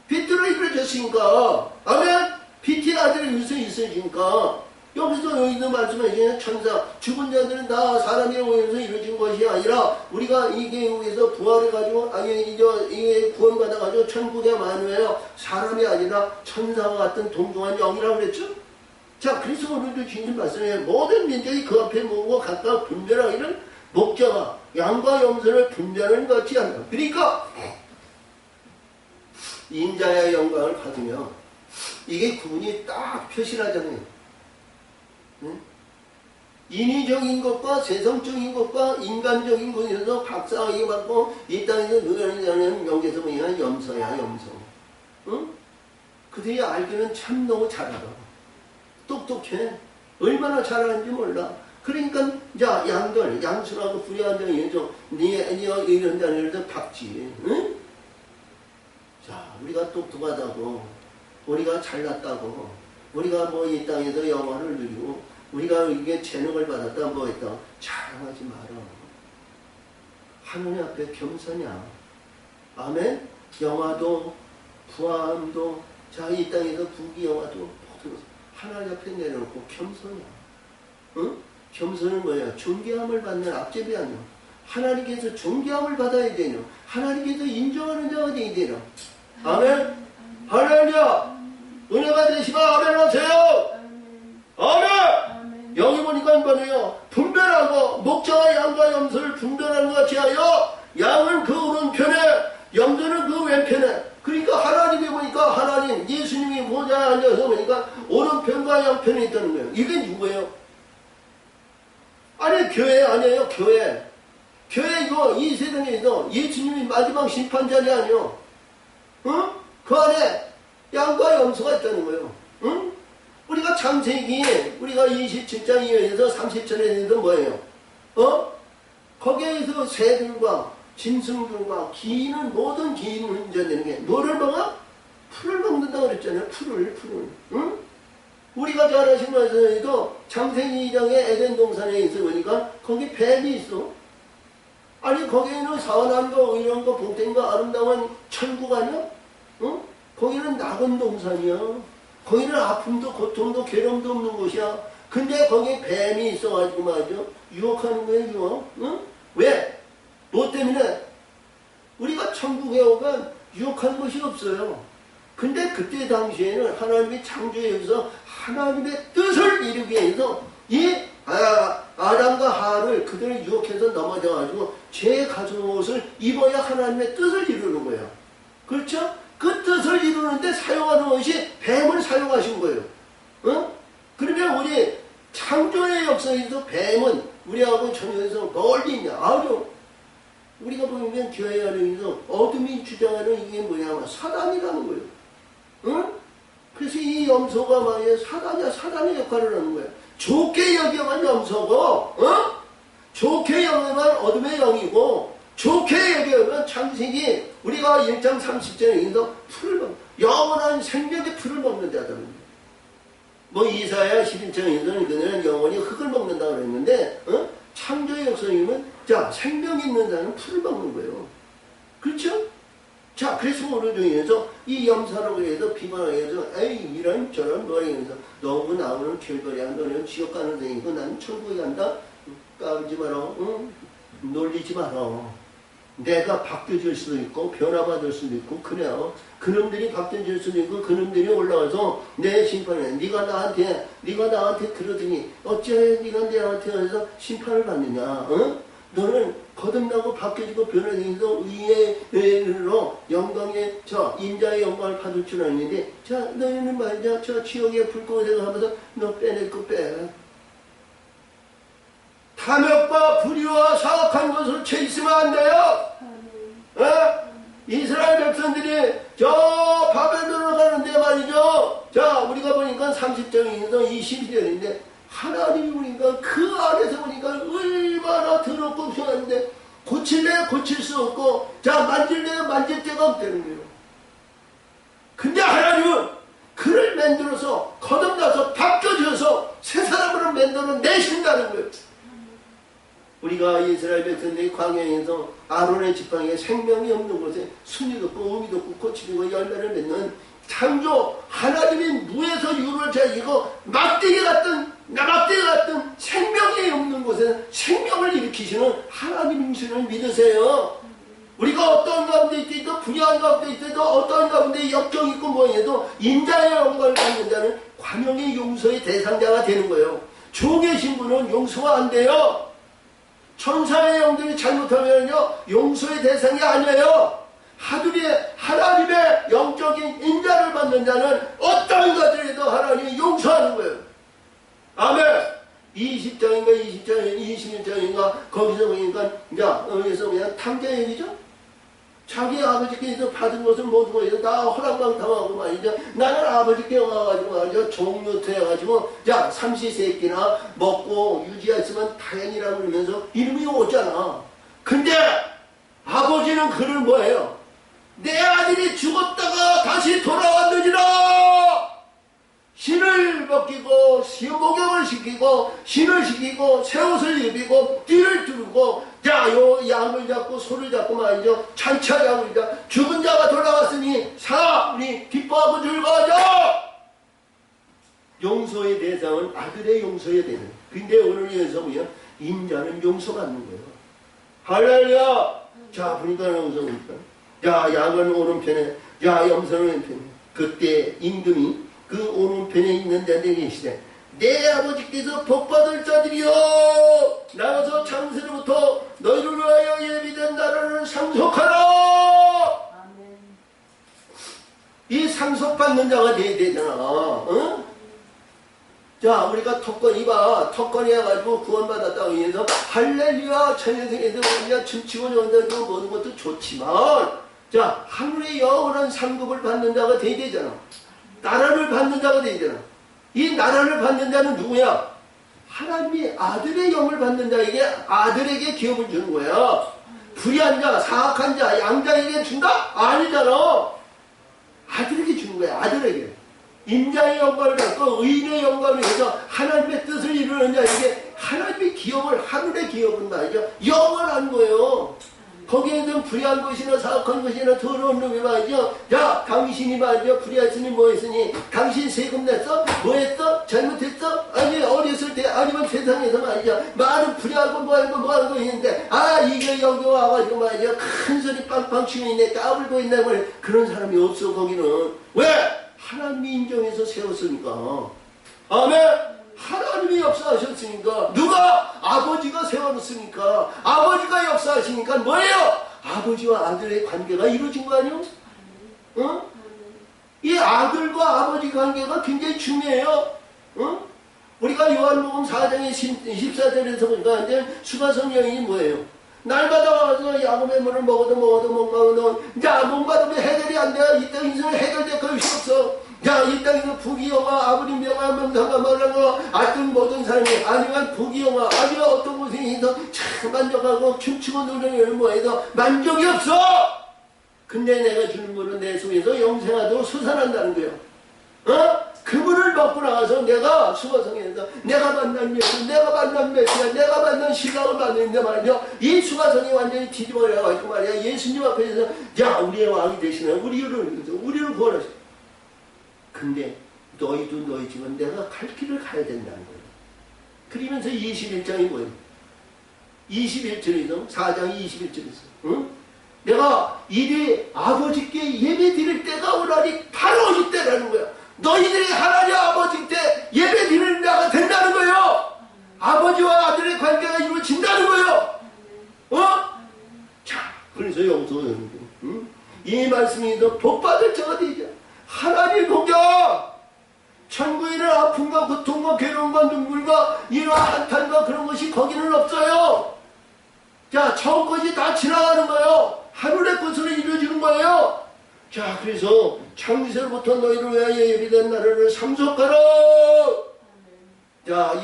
빛으로 이루어졌으니까, 아멘? 빛의 아들의 유서 있으니까, 여기서 있는 말씀에 천사, 죽은 자들은 다 사람의 영에서 이루어진 것이 아니라, 우리가 이게 여기서 부활해가지고, 이게 구원받아가지고 천국에 마누에요. 사람이 아니라 천사와 같은 동등한 영이라고 그랬죠? 자, 그래서 오늘도 주신 말씀에 모든 민족이 그 앞에 모으고 각각 분별하기를 목자가 양과 염소를 분별하는 것 같이 한다. 그러니까, 인자의 영광을 받으면 이게 구분이 딱 표시하잖아요. 응? 인위적인 것과 세상적인 것과 인간적인 것에서 박사학위 받고 이 땅에서 누가는 영계에서 뭐냐 염소야 염소. 응? 그들이 알기는 참 너무 잘 알아. 똑똑해. 얼마나 잘하는지 몰라. 그러니까 자 양들 양수라고 불의한 장이죠. 네 이런 자리를 박지. 응? 자 우리가 똑똑하다고 우리가 잘났다고 우리가 뭐 이 땅에서 영화를 누리고 우리가 이게 재능을 받았다 뭐 했다 자랑하지 마라. 하느님 앞에 겸손이야. 아멘. 영화도 부함도 자 이 땅에서 부귀영화도 모두 하나님 앞에 내려놓고 겸손이야. 응? 겸손은 뭐야? 존귀함을 받는 앞제비 아니야. 하나님께서 존귀함을 받아야 되냐? 하나님께서 인정하는 자가 되어야 되냐? 아멘. 할렐루야. 은혜가 되시면 아멘 하세요. 아멘. 여기 보니까 뭐예요? 분별하고 목자와 양과 염소를 분별하는 것 같이 하여 양은 그 오른편에 염소는 그 왼편에. 그러니까 하나님이 보니까 하나님 예수님이 모자에 앉아서 보니까 오른편과 양편에 있다는 거예요. 이게 누구예요? 아니 교회 아니에요. 교회 이거 이 세상에서 예수님이 마지막 심판자리 아니요. 응? 그 안에 양과 염소가 있다는 거예요. 응? 우리가 창세기 우리가 27장 이하에서 30절에 대해서 뭐예요? 거기에서 새들과 짐승들과 기는 모든 기는 운전되는 게 뭐를 먹어? 풀을 먹는다고 그랬잖아요. 풀을. 응? 우리가 잘 아시는 말씀에도 창세기 2장에 에덴 동산에 있어 보니까 거기 뱀이 있어. 아니 거기에는 선한 거 의로운 거 복된 거 아름다운 천국 아니야? 응? 거기는 낙원 동산이야. 거기는 아픔도 고통도 괴로움도 없는 곳이야. 근데 거기에 뱀이 있어가지고 말이죠. 유혹하는 거예요, 유혹. 응? 왜? 뭐 때문에? 우리가 천국에 오면 유혹하는 것이 없어요. 근데 그때 당시에는 하나님이 창조해서 하나님의 뜻을 이루기 위해서 이 아담과 하와를 그들을 유혹해서 넘어져가지고 죄의 가죽옷을 입어야 하나님의 뜻을 이루는 거예요. 그렇죠? 그 뜻을 이루는데 사용하는 것이 뱀을 사용하신 거예요. 그러면 우리 창조의 역사에서 뱀은 우리하고 전혀서 멀리 있냐? 아주 우리가 보면 교회 안에서 어둠이 주장하는 이게 뭐냐? 사단이라는 거예요. 응? 그래서 이 염소가 만약에 사단이야. 사단의 역할을 하는 거예요. 좋게 여기면 염소고, 좋게 여기면 어둠의 영이고, 좋게 여기면 창세기, 우리가 1장 30절에 있어서 풀을 먹는, 영원한 생명의 풀을 먹는 자다는 거예요. 뭐 이사야 11장에서는 그는 영원히 흙을 먹는다고 그랬는데, 창조의 역사이면, 자, 생명 있는 자는 풀을 먹는 거예요. 그렇죠? 자, 그래서 오늘 중에서 이 염사라고 해서 비방하게 해서 에이 이런 저런 뭐라 해서 너무 나오는 길거리야. 너는 지옥 가는 데이고 나는 천국에 간다. 까불지 마라. 놀리지 마라. 내가 바뀌어질 수도 있고 변화받을 수도 있고 그래요. 그놈들이 바뀌어질 수도 있고 그놈들이 올라와서 내 심판에 네가 나한테 그러더니 어찌하여 네가 나한테 해서 심판을 받느냐. 너는 거듭나고 바뀌어지고 변화되면서 의로 영광의 저 인자의 영광을 받을 줄 아는데 자 너희는 말이야 저 지옥의 불꽃에서 하면서 너 빼낼 거 빼. 탐욕과 불의와 사악한 것을 채 있으면 안 돼요. 이스라엘 백성들이 저 바벨론으로 가는데 말이죠. 자 우리가 보니까 30장에서 22절인데 하나님이 보니까 그 안에서 보니까 얼마나 더럽고 피하는데 고칠래 고칠 수 없고 자 만질래 만질 데가 없다는 거예요. 근데 하나님은 그를 만들어서 거듭나서 바뀌어져서 새 사람으로 만들어 내신다는 거예요. 우리가 이스라엘 백성들이 광야에서 아론의 지팡이에 생명이 없는 곳에 순이도 없고 우미도 없고 고치고 열매를 맺는 창조 하나님이 무에서 유를 자기고 막대기 같은 생명이 없는 곳에 생명을 일으키시는 하나님이시를 믿으세요. 우리가 어떤 가운데 있든 불의한 가운데 있든 어떤 가운데 역경 있고 뭐해도 인자의 영광을 받는 자는 관용의 용서의 대상자가 되는 거예요. 종의 신분은 용서가 안 돼요. 천사의 영들이 잘못하면요 용서의 대상이 아니에요. 하나님의 영적인 인자를 받는 자는 어떤 것들에도 하나님이 용서하는 거예요. 아멘. 20장인가 21장인가 거기서 보니까 여기서 그냥 탕자 얘기죠. 자기 아버지께서 받은 것을 모든 것에서 다 허락만 당하고 말이죠. 나는 아버지께 와가지고 말이죠. 종료토 해가지고 삼시세끼나 먹고 유지했으면 다행이라고 그러면서 이름이 오잖아. 근데 아버지는 그를 뭐예요? 내 아들이 죽었다가 다시 돌아왔느니라. 신을 벗기고 목욕을 시키고 신을 시키고 새 옷을 입히고 띠를 두르고 요 양을 잡고 소를 잡고 말이죠. 찬차하고 죽은 자가 돌아왔으니 우리 기뻐하고 즐거워하자. 용서의 대상은 아들의 용서해야 되는. 근데 오늘 여기서 보면 인자는 용서받는 거예요. 할렐루야. 자 보니까 여기서 보니까 양은 오른편에 염소는 왼편에. 그때 임금이 그 오른편에 있는 자들에게 계시되 내 아버지께서 복받을 자들이여 나가서 창세로부터 너희를 위하여 예비된 나라를 상속하라. 아멘. 이 상속받는 자가 돼야 되잖아. 어? 자 우리가 턱걸이 해가지고 구원받았다고 해서 할렐루야 천년생에서 우리가 춤추고 노는다고 모든 것도 좋지만 하늘의 영원한 상급을 받는 자가 돼야 되잖아. 나라를 받는 자가 돼야 되잖아. 이 나라를 받는 자는 누구야? 하나님이 아들의 영을 받는 자에게 아들에게 기업을 주는 거야. 불의한 자, 사악한 자, 양자에게 준다? 아니잖아. 아들에게 주는 거야. 아들에게. 인자의 영광을 갖고 의인의 영광을 위해서 하나님의 뜻을 이루는 자에게 하나님의 기업을, 하늘의 기업은 말이죠. 영원한 거예요. 거기에는 불의한 것이나 사악한 것이나 더러운 놈이 말이죠. 당신이 말이죠. 불의했으니 뭐 했으니 당신 세금 냈어? 뭐 했어? 잘못했어? 아니 어렸을 때 아니면 세상에서 말이죠. 많은 불의하고 뭐하는 거 있는데 이게 여기 와가지고 말이죠. 큰 소리 빵빵 치고 있네. 까불고 있네. 그런 사람이 없어 거기는. 왜? 하나님이 인정해서 세웠으니까. 아멘. 하나님이 역사하셨으니까. 누가? 아버지가 세워놓았으니까. 아버지가 역사하시니까 뭐예요? 아버지와 아들의 관계가 이루어진 거 아니에요? 어? 이 아들과 아버지 관계가 굉장히 중요해요. 어? 우리가 요한복음 4장의 14절에서 보니까 이제 수가성 여인이 뭐예요? 날마다 와서 야곱의 물을 먹어도 몸가도 해결이 안 돼요. 이 땅 인생은 해결될 것이 없어. 이 땅에서 부귀영화, 아버지 명화, 명상가 말하고 아픈 모든 사람이 아니면 부귀영화, 아니면 어떤 곳에 있어 참 만족하고 춤추고 노래를 뭐해도 만족이 없어. 근데 내가 주는 물은 내 속에서 영생하도록 솟아난다는 거예요. 그 물을 먹고 나가서 내가 수가성에서 내가 만난 예수, 내가 만난 메시아, 내가 만난 신랑을 만났는데 말이죠. 이 수가성이 완전히 뒤집어져가지고 말이야. 예수님 앞에서 우리의 왕이 되시나요? 우리를 구원하시오. 근데 너희도 너희지만 내가 갈 길을 가야 된다는 거예요. 그러면서 21장이 뭐예요? 21절에서 4장 21절에서 응? 내가 이리 아버지께 예배 드릴 때가 오라니 바로 이때라는 거야. 너희들이 하나님 아버지 때 예배 드릴 때가 된다는 거예요. 아버지와 아들의 관계가 이루어진다는 거예요. 자, 그래서 여기서 응? 이 말씀이 더 복받을 자가 되죠. 하나님 공격! 천국에 있는 아픔과 고통과 괴로움과 눈물과 이러한 한탄과 그런 것이 거기는 없어요. 처음 것이 다 지나가는 거예요. 하늘의 것으로 이루어지는 거예요. 그래서 창세로부터 너희를 위하여 예비된 나라를 상속하라.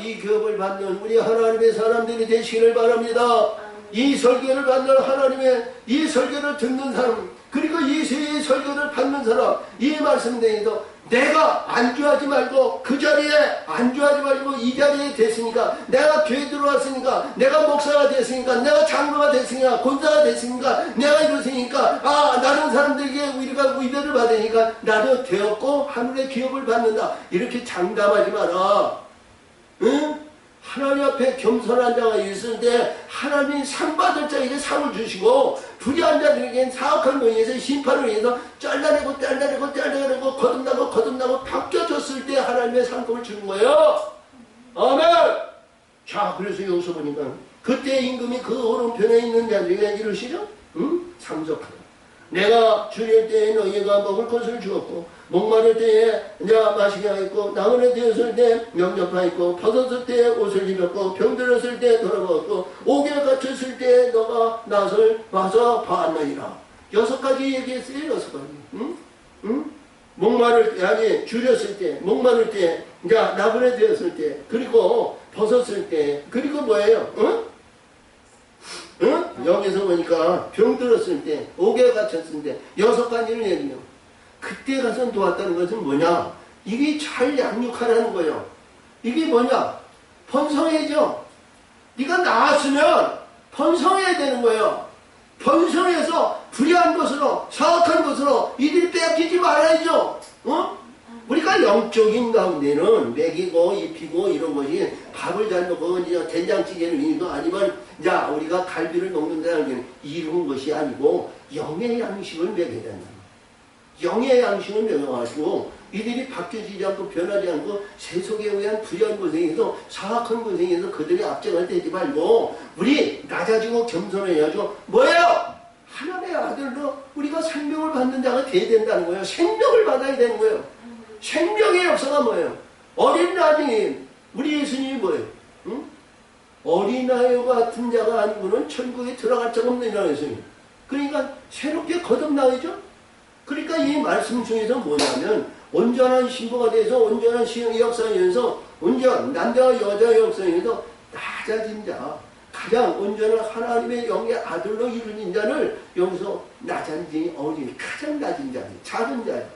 이 기업을 받는 우리 하나님의 사람들이 되시기를 바랍니다. 이 설교를 받는 하나님의 이 설교를 듣는 사람, 그리고 이 설교를 받는 사람, 이 말씀 내에도 내가 안주하지 말고 그 자리에 안주하지 말고 이 자리에 됐으니까, 내가 교회 들어왔으니까, 내가 목사가 됐으니까, 내가 장로가 됐으니까, 권사가 됐으니까, 내가 이렇으니까 나는 사람들에게 우리가 위배를 받으니까 나도 되었고 하늘의 기업을 받는다. 이렇게 장담하지 마라. 응? 하나님 앞에 겸손한 자가 있을 때 하나님이 상 받을 자에게 상을 주시고, 불의한 자들에게는 사악한 거에서 심판을 위해서 잘라내고 거듭나고 바뀌어졌을 때 하나님의 상급을 주는 거예요. 아멘. 그래서 여기서 보니까 그때 임금이 그 오른편에 있는 자들에게 이르시죠. 상속하라. 내가 줄일 때에 너희가 먹을 것을 주었고 목마를 때에 마시게 하였고 나그네 되었을 때 영접하였고 벗었을 때 옷을 입었고 병들었을 때 돌아보았고 옥에 갇혔을 때 너가 낯을 봐서 봤느니라. 6가지 얘기했어요. 6가지. 응? 응? 목마를 때, 아니 줄였을 때, 목마를 때, 나그네 되었을 때, 그리고 벗었을 때, 그리고 뭐예요? 응? 응? 여기서 보니까 병들었을 때, 옥에 갇혔을 때 6가지를 얘기해요. 그때 가서 도왔다는 것은 뭐냐? 이게 잘 양육하라는 거예요. 이게 뭐냐? 번성해져. 네가 나았으면 번성해야 되는 거예요. 번성해서 불의한 것으로, 사악한 것으로 이들이 빼앗기지 말아야죠. 어? 우리가 영적인 가운데는 먹이고 입히고 이런 것이 밥을 잘 먹고 된장찌개를 이도 아니면 우리가 갈비를 먹는다는 게 이런 것이 아니고 영의 양식을 먹여야 된다. 영의 양식을 먹여가지고 이들이 바뀌어지지 않고 변하지 않고 세속에 의한 불의한 고생에서 사악한 고생에서 그들이 앞장을 떼지 말고 우리 낮아지고 겸손해야죠. 뭐예요? 하나님의 아들로 우리가 생명을 받는 자가 돼야 된다는 거예요. 생명을 받아야 되는 거예요. 생명의 역사가 뭐예요? 어린 나중에 우리 예수님이 뭐예요? 응? 어린아이 같은 자가 아니고는 천국에 들어갈 자가 없느니라 했어요. 그러니까 새롭게 거듭나야죠. 그러니까 이 말씀 중에서 뭐냐면 온전한 신부가 돼서 온전한 역사에서 온전 남자와 여자의 역사에서 낮아진 자, 가장 온전한 하나님의 영의 아들로 이루어진 자를 여기서 낮아진 어린 가장 낮은 자, 작은 자예요.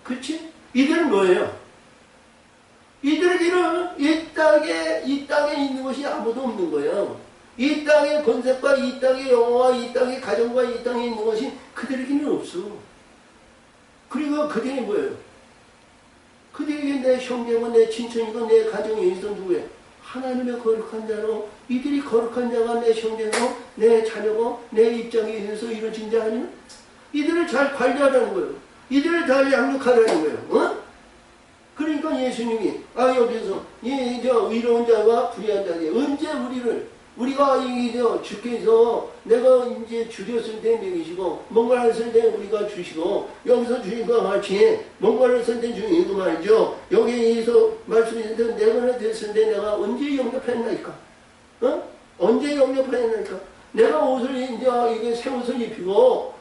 그렇지? 이들은 뭐예요? 이들에게는 이 땅에 있는 것이 아무도 없는 거예요. 이 땅의 권세과 이 땅의 영화와 이 땅의 가정과 이 땅에 있는 것이 그들에게는 없어. 그리고 그들이 뭐예요? 그들에게 내 형제고 내 친척이고 내 가정에 있어 누구예요? 하나님의 거룩한 자로 이들이 거룩한 자가 내 형제고 내 자녀고 내 입장에 의해서 이루어진 자 아니면 이들을 잘 관리하라는 거예요. 이들을 잘 양육하라는 거예요. 어? 그러니까 예수님이 여기서 의로운 자와 불의한 자에 언제 우리가 주께서 내가 이제 줄였을 때 먹이시고 뭔가를 했을 때 우리가 주시고 여기서 주신 것과 같이 뭔가를 했을 때 주시고 말이죠. 여기에서 말씀하셨는데 내가 됐을 때 내가 언제 영접했나이까? 어? 언제 영접했나이까? 내가 옷을 이게 새 옷을 입히고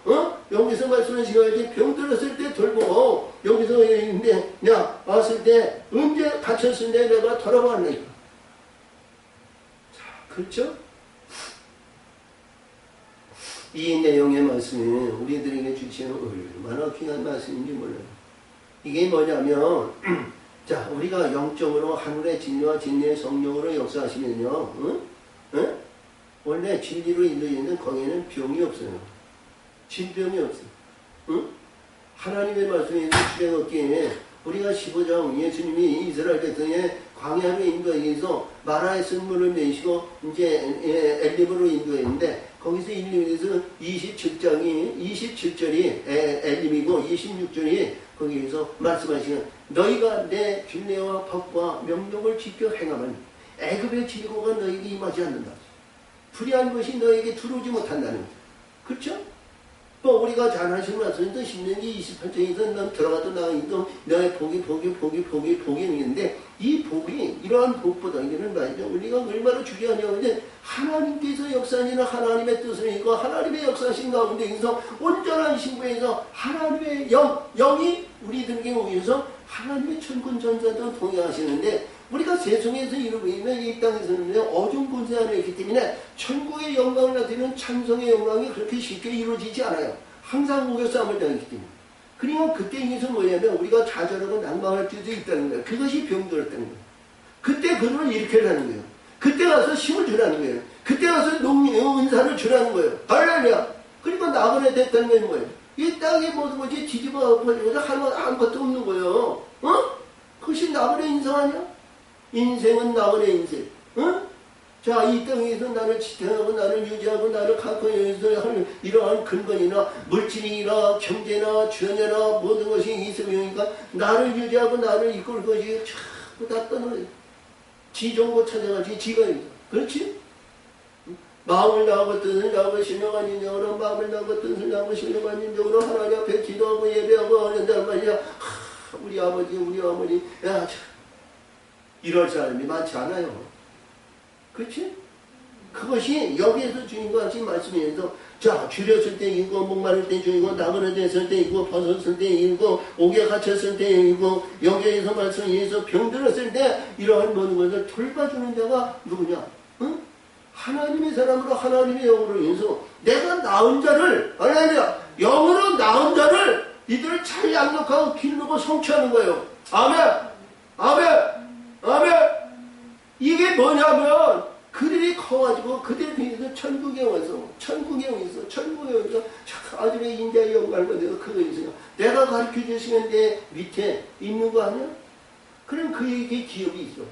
여기서 말씀하신 것이 병들었을 때 돌보고 여기서 왔을 때 언제 갇혔을 때 내가 돌아봤나이까? 그렇죠? 이 내용의 말씀이 우리들에게 주시는 얼마나 귀한 말씀인지 몰라요. 이게 뭐냐면 우리가 영적으로 하늘의 진리와 진리의 성령으로 역사하시면요. 원래 진리로 인도되는 거기에는 병이 없어요. 질병이 없어요. 하나님의 말씀에서 주행 얻기에 우리가 15장 예수님이 이스라엘 백성의 광야로 인도해서 마라의 쓴물을 내시고 엘림으로 인도했는데 거기서 1, 2에서 27절이 엘림이고 26절이 거기에서 말씀하시는 너희가 내 균례와 법과 명령을 지켜 행하면 애굽의 질고가 너희에게 임하지 않는다. 불의한 것이 너에게 들어오지 못한다는 거죠. 그렇죠? 또 우리가 잘 하시는 말씀인데 10년기 28장에서 넌 들어가도 나가도 너의 복이 있는데 이 복이 이러한 복보다 이는 말이죠. 우리가 얼마나 중요하냐면 하나님께서 역사하시는 하나님의 뜻을 이고 하나님의 역사하신 가운데에서 온전한 신부에서 하나님의 영이 우리들에게 오셔서 하나님의 천군 전사도 동행하시는데 우리가 세상에서 이루고 있는 이 땅에서는 어둠 권세 안에 있기 때문에 천국의 영광을 나타내는 찬송의 영광이 그렇게 쉽게 이루어지지 않아요. 항상 우겨 싸움을 당했기 때문에. 그러니까 그때 인해서 뭐냐면 우리가 좌절하고 낭망할 수도 있다는 거예요. 그것이 병들었다는 거예요. 그때 그들을 일으키라는 거예요. 그때 가서 힘을 주라는 거예요. 그때 가서 은사를 주라는 거예요. 할렐루야. 그러니까 나그네 됐다는 건 뭐예요? 이 땅의 모든 것이 뒤집어 버리고서 아무것도 없는 거예요. 그것이 나그네 인생 아니야? 인생은 나그네 인생. 자, 이 땅에서 나를 지탱하고 나를 유지하고 나를 갖고 여기서 이러한 근본이나 물질이나 경제나 주연이나 모든 것이 있으니까 나를 유지하고 나를 이끌 것이 전부 다 떠나요. 지 정보 찾아가지 지가 있어. 그렇지? 마음을 다하고 뜻을 다하고 신령한 인정으로 마음을 다하고 뜻을 다하고 신령한 인정으로 하나님 앞에 기도하고 예배하고 하는단 말이야. 우리 아버지 우리 어머니 야, 이럴 사람이 많지 않아요. 그렇지? 그것이 여기에서 주님과 같이 말씀하면서 자 줄였을 때 이고 목마를 때 주이고 나그네됐을 때 이고 벗었을 때 이고 옥에 갇혔을 때 이고 여기에서 말씀해서 병들었을 때 이러한 모든 것을 돌봐주는 자가 누구냐? 응? 하나님의 사람으로 하나님의 영으로 인해서 내가 낳은 자를 하나님이야 영으로 낳은 자를 이들을 잘 양육하고 기르고 성취하는 거예요. 아멘 아멘 아멘. 이게 뭐냐면 그들이 커가지고 그들에 비해서 천국에 와서 아들의 인자의 영광을 내가 그거 있어요. 내가 가르쳐 주시면 내 밑에 있는 거 아니야? 그럼 그에게 기업이 있어.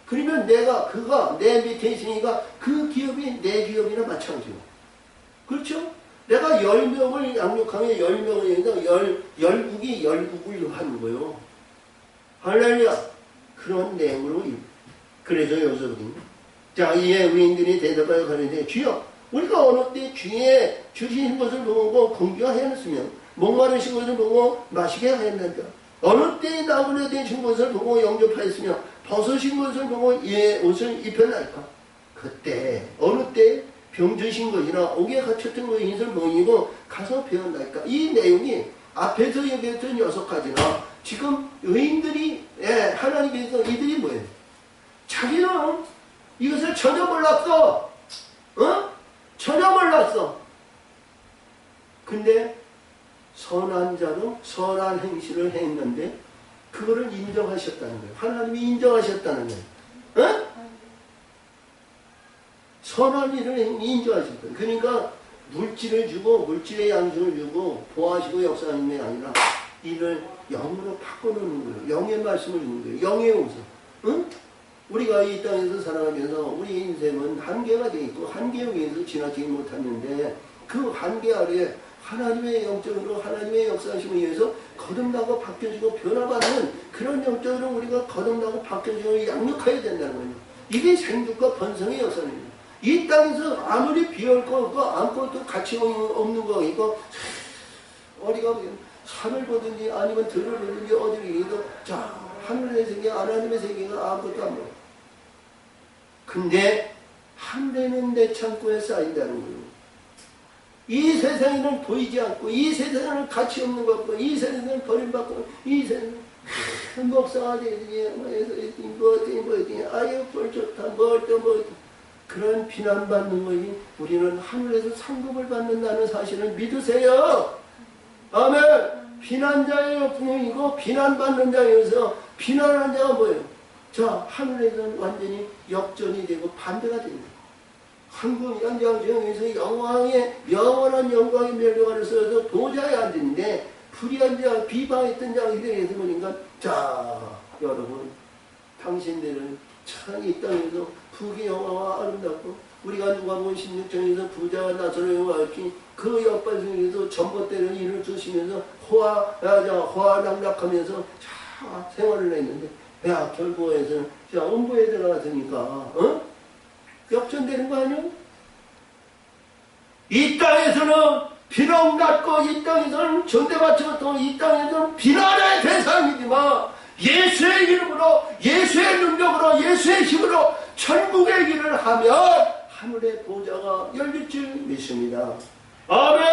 그러면 그가 내 밑에 있으니까 그 기업이 내 기업이나 마찬가지고. 그렇죠? 내가 10명을 양육하면 10명을 해서 열국이 열국을 하는 거예요. 할렐루야. 그런 내용으로. 그래서 여기서거든요. 자, 이에 의인들이 대답하여 가는데 주여 우리가 어느 때 주의 주신 것을 보고 공경하였으면 목마르신 것을 보고 마시게 하였는가. 어느 때 나그네 되신 것을 보고 영접하였으며 벗으신 것을 보고 예 옷을 입혔나이까. 그때 어느 때 병드신 것이나 옥에 갇혔던 것을 보이고 가서 배웠나이까. 이 내용이 앞에서 얘기했던 6가지나 지금 의인들이 하나님께서 이들이 뭐예요? 자기는 이것을 전혀 몰랐어. 전혀 몰랐어. 근데 선한 자로 선한 행실을 했는데 그거를 인정하셨다는 거예요. 하나님이 인정하셨다는 거예요. 선한 일을 인정하셨다. 그러니까 물질을 주고 물질의 양식을 주고 보아하시고 역사하는 게 아니라 이를 영으로 바꿔놓는 거예요. 영의 말씀을 주는 거예요. 영의 옷을. 우리가 이 땅에서 살아가면서 우리 인생은 한계가 되어 있고 한계에 의해서 지나치지 못하는데 그 한계 아래에 하나님의 영적으로 하나님의 역사하심에 의해서 거듭나고 바뀌어지고 변화받는 그런 영적으로 우리가 거듭나고 바뀌어지고 양육해야 된다는 거예요. 이게 생육과 번성의 역사입니다. 이 땅에서 아무리 비올 거 없고 아무것도 가치 없는 거 있고 어디가 산을 보든지 아니면 들을 보든지 어디를 가도 자 하늘의 세계 하나님의 세계가 아무것도 안 보여. 근데 하늘에는 내 창고에 쌓인다는 거예요. 이 세상에는 보이지 않고 이 세상에는 가치 없는 것 같고 이 세상에는 버림받고 이 세상에는 목사가 되더니 뭐더니 아유 뭘 좋다 뭘 또 그런 비난받는 거니 우리는 하늘에서 상급을 받는다는 사실을 믿으세요. 아멘. 비난자의 역풍이고 비난받는 자여서 비난하는 자가 뭐예요? 자 하늘에서는 완전히 역전이 되고 반대가 됩니다. 한국 연장정에서 영원한 영광의 멸류관을 써서 보좌에 앉았는데 불의한 자 비방했던 자가 대해서 보니까 자 여러분 당신들은 참 이 땅에서 북의 영화와 아름답고 우리가 누가복음 16장에서 부자와 나사로의 와이키 그 옆반석에서 전봇대를 일을 주시면서 호화낭락하면서 자 생활을 했는데 야 결국에서는 자 음부에 들어갔으니까 역전되는 거 아니야? 이 땅에서는 비록 낮고 이 땅에서는 존대받지도 이 땅에서는 비난의 대상이지만 예수의 이름으로 예수의 능력으로 예수의 힘으로 천국의 길을 하면 하늘의 보좌가 열릴 줄 믿습니다. 아멘.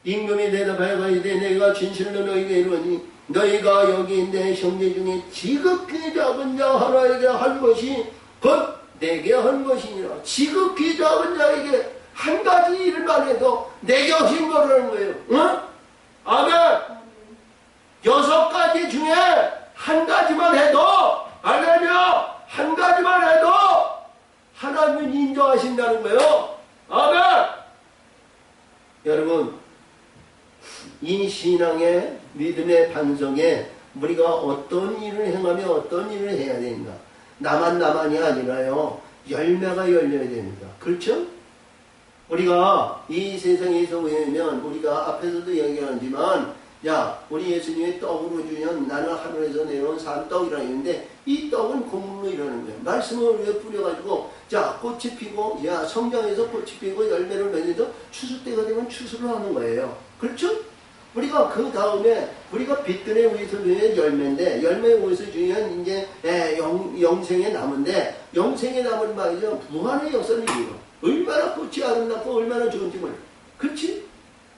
임금이 대답하여 가이되 내가 진실로 너희에게 이르노니 너희가 여기 내 형제 중에 지극히 작은 자 하나에게 한 것이 곧 내게 한 것이니라. 지극히 작은 자에게 한 가지 일만 해도 내게 하신 거라는 거예요. 응? 아멘. 6가지 중에 한 가지만 해도 알려줘. 한 가지만 해도 하나님은 인정하신다는 거예요. 아멘. 여러분 이 신앙의 믿음의 반성에 우리가 어떤 일을 행하며 어떤 일을 해야 됩니까? 나만이 아니라요 열매가 열려야 됩니다. 그렇죠? 우리가 이 세상에서 보면 우리가 앞에서도 얘기하지만 야, 우리 예수님이 떡으로 주면 나는 하늘에서 내려온 산 떡이라 했는데 이 떡은 곡물로 이러는 거예요. 말씀을 위에 뿌려가지고 자, 꽃이 피고 야, 성장해서 꽃이 피고 열매를 맺어서 추수 때가 되면 추수를 하는 거예요. 그렇죠? 우리가 그 다음에 우리가 빛들의 위에서 주는 열매인데 열매 위에서 주면 이제 영생의 나무인데 영생의 나무는 말이죠. 무한의 역사를 이루어. 얼마나 꽃이 아름답고 얼마나 좋은지 몰라. 그렇지?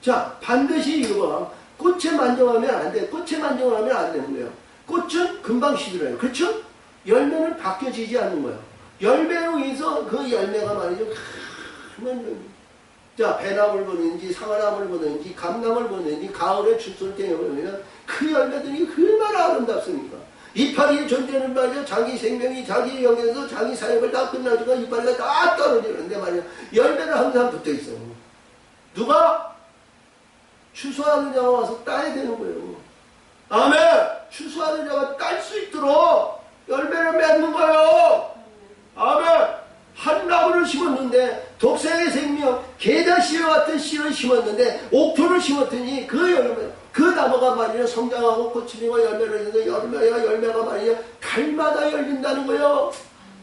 자, 반드시 이거 꽃에 만족하면 안 돼. 꽃에 만족하면 안 되는 거예요. 꽃은 금방 시들어요. 그렇죠? 열매는 바뀌어지지 않는 거예요. 열매로 인해서 그 열매가 말이죠. 자, 배나무를 보는지 사과나무를 보는지 감나무를 보는지 가을에 추수를 때려보면 그 열매들이 얼마나 아름답습니까? 이파리의 존재는 말이죠. 자기 생명이 자기 영역에서 자기 사역을 다 끝나주고 이파리가 다 떨어지는데 말이죠. 열매는 항상 붙어 있어요. 누가? 추수하는 자가 와서 따야 되는 거예요. 아멘! 추수하는 자가 딸 수 있도록 열매를 맺는 거예요. 아멘! 한 나무를 심었는데 독생의 생명, 게다씨와 같은 씨를 심었는데 옥토를 심었더니 그 열매, 그 나무가 말이야 성장하고 꽃이 피고 열매를 내서 열매가 말이야 달마다 열린다는 거예요.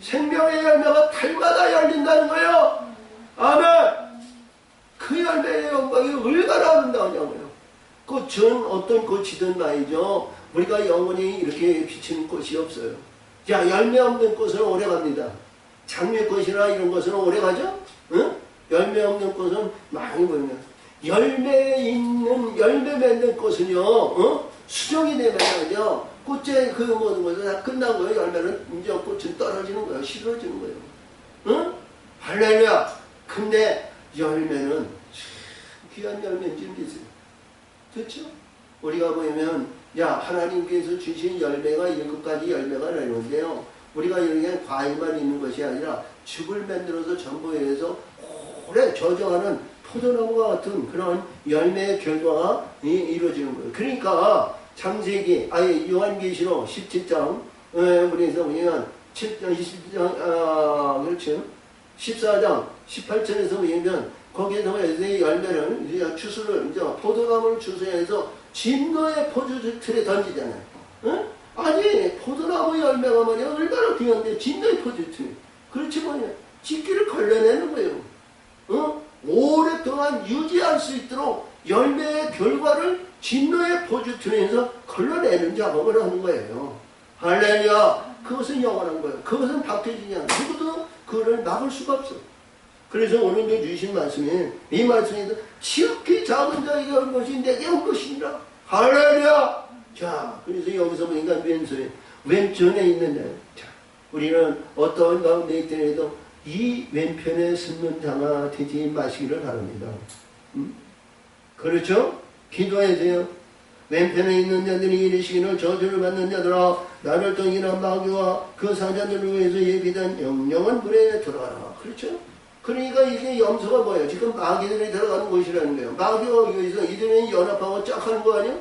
생명의 열매가 달마다 열린다는 거예요. 아멘! 그 열매의 영광이 얼마나 아름다우냐고요. 꽃은 어떤 꽃이든 말이죠. 우리가 영원히 이렇게 비치는 꽃이 없어요. 자, 열매 없는 꽃은 오래 갑니다. 장미꽃이나 이런 것은 오래 가죠? 응? 열매 없는 꽃은 많이 보이면 열매 맺는 꽃은요, 수정이 되면요, 꽃의 그 모든 것은 다 끝난 거예요. 열매는 이제 꽃은 떨어지는 거예요. 시들어지는 거예요. 응? 할렐루야! 근데 열매는 귀한 열매인지 믿으세요. 그렇죠? 우리가 보면 야, 하나님께서 주신 열매가 7가지 열매가 나오는데요. 우리가 이렇게 과일만 있는 것이 아니라 즙을 만들어서 전부에서 오래 저장하는 포도나무와 같은 그런 열매의 결과가 이루어지는 거예요. 그러니까 창세기, 요한계시록 17장, 우리에서 보면 7장, 17장, 그렇죠? 14장, 18절에서 보면 거기에서 열매를, 추수를, 이제 포도나무를 추수해서 진노의 포도주 틀에 던지잖아요. 응? 아니, 포도나무 열매가 뭐냐, 얼마나 귀한데, 진노의 포도주 틀. 그렇지 뭐냐, 집기를 걸러내는 거예요. 어? 오랫동안 유지할 수 있도록 열매의 결과를 진노의 포도주 틀에서 걸러내는 작업을 하는 거예요. 할렐루야! 그것은 영원한 거예요. 그것은 바뀌어지지 않아요. 누구도 그거를 막을 수가 없어. 그래서 오늘도 주신 말씀에 이 말씀에서 지극히 작은 자에게 한 것이 내게 한 것이니라. 할렐루야! 자, 그래서 여기서 보니까 왼편에 있는 자, 우리는 어떠한 가운데 있더라도 이 왼편에 숨는 자가 되지 마시기를 바랍니다. 그렇죠? 기도해주세요. 왼편에 있는 자들이 이르시기를 저주를 받는 자들아 나를 떠이나 마귀와 그 사자들을 위해서 예비된 영영은 물에 들어가라. 그렇죠? 그러니까 이게 염소가 뭐예요? 지금 마귀들이 들어가는 곳이라는 거예요. 마귀와 여기서 이들은 연합하고 쫙 하는 거 아니에요?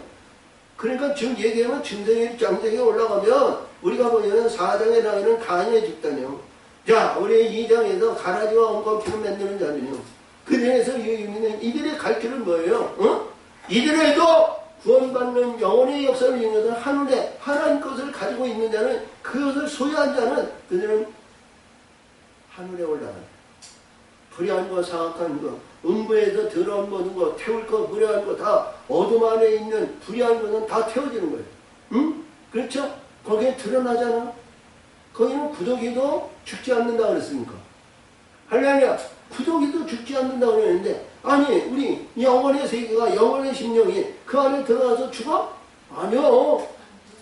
그러니까 지금 얘기하면 증생이 장생이 올라가면 우리가 보면 4장에 나오는 가인의 집단이요. 자, 우리 2장에서 가라지와 엉겅퀴를 만드는 자들이요. 그 중에서 이들의 갈 길은 뭐예요? 어? 이들에도 구원받는 영혼의 역사를 이루는 하늘에 하나님 것을 가지고 있는 자는 그것을 소유한 자는 그들은 하늘에 올라가요. 불의한 거, 사악한 거, 음부에서 더러운 모든 거, 태울 거, 불의한 거 다 어둠 안에 있는 불의한 것은 다 태워지는 거예요. 응? 그렇죠? 거기에 드러나잖아. 거기는 구더기도 죽지 않는다 그랬습니까? 할렐루야! 구더기도 죽지 않는다 그랬는데 아니 우리 영혼의 세계가 영혼의 심령이 그 안에 들어가서 죽어? 아니요.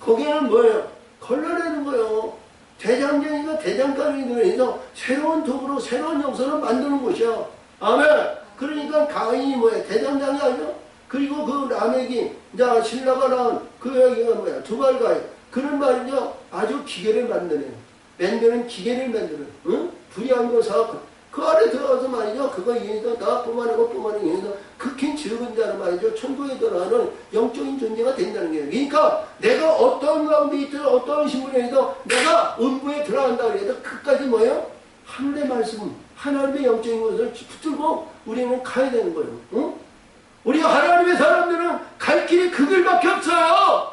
거기는 뭐예요? 걸러내는 거예요. 대장장이가 대장간이 들어서 새로운 도구로 새로운 역사를 만드는 것이야. 아멘. 그러니까 가인이 뭐야? 대장장이 아니야? 그리고 그 라멕이 자 신라가 낳은 그 여기가 뭐야? 두발가이 그런 말이죠. 아주 기계를 만드는 기계를 만드는 응? 불의한 거 사악한 그 안에 들어가서 말이죠. 그거 이해해서 다 뽑아내고 이해해서 극히 적은 자는 말이죠. 천국에 들어가는 영적인 존재가 된다는 거예요. 그러니까 내가 어떤 가운데 있든 어떤 신분에 있든 내가 음부에 들어간다 그래도 끝까지 뭐예요? 하늘의 말씀, 하나님의 영적인 것을 붙들고 우리는 가야 되는 거예요. 응? 우리 하나님의 사람들은 갈 길이 그 길밖에 없어요.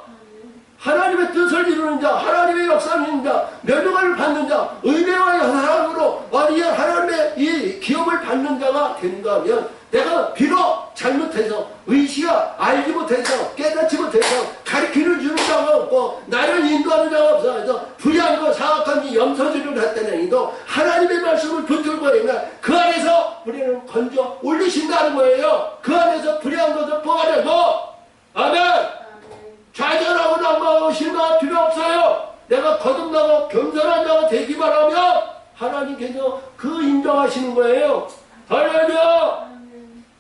하나님의 뜻을 이루는 자, 하나님의 역사를 이루는 자, 면류관을 받는 자, 의대와 사랑으로 하나님의 이 기업을 받는 자가 되는가 하면, 내가 비록 잘못해서 의시가 알지 못해서 깨닫지 못해서 가르치는 주는 자가 없고 나를 인도하는 자가 없어 해서 불의한 거 사악한 염소질을 했다니도 하나님의 말씀을 붙들고 있는 그 안에서 우리는 건져 올리신다는 거예요. 그 안에서 불의한 것을 뽑아내고, 아멘. 좌절하고 낙망하고 실망할 필요 없어요. 내가 거듭나고 겸손한 자가 되기만 하면 하나님께서 그 인정하시는 거예요. 할렐루야.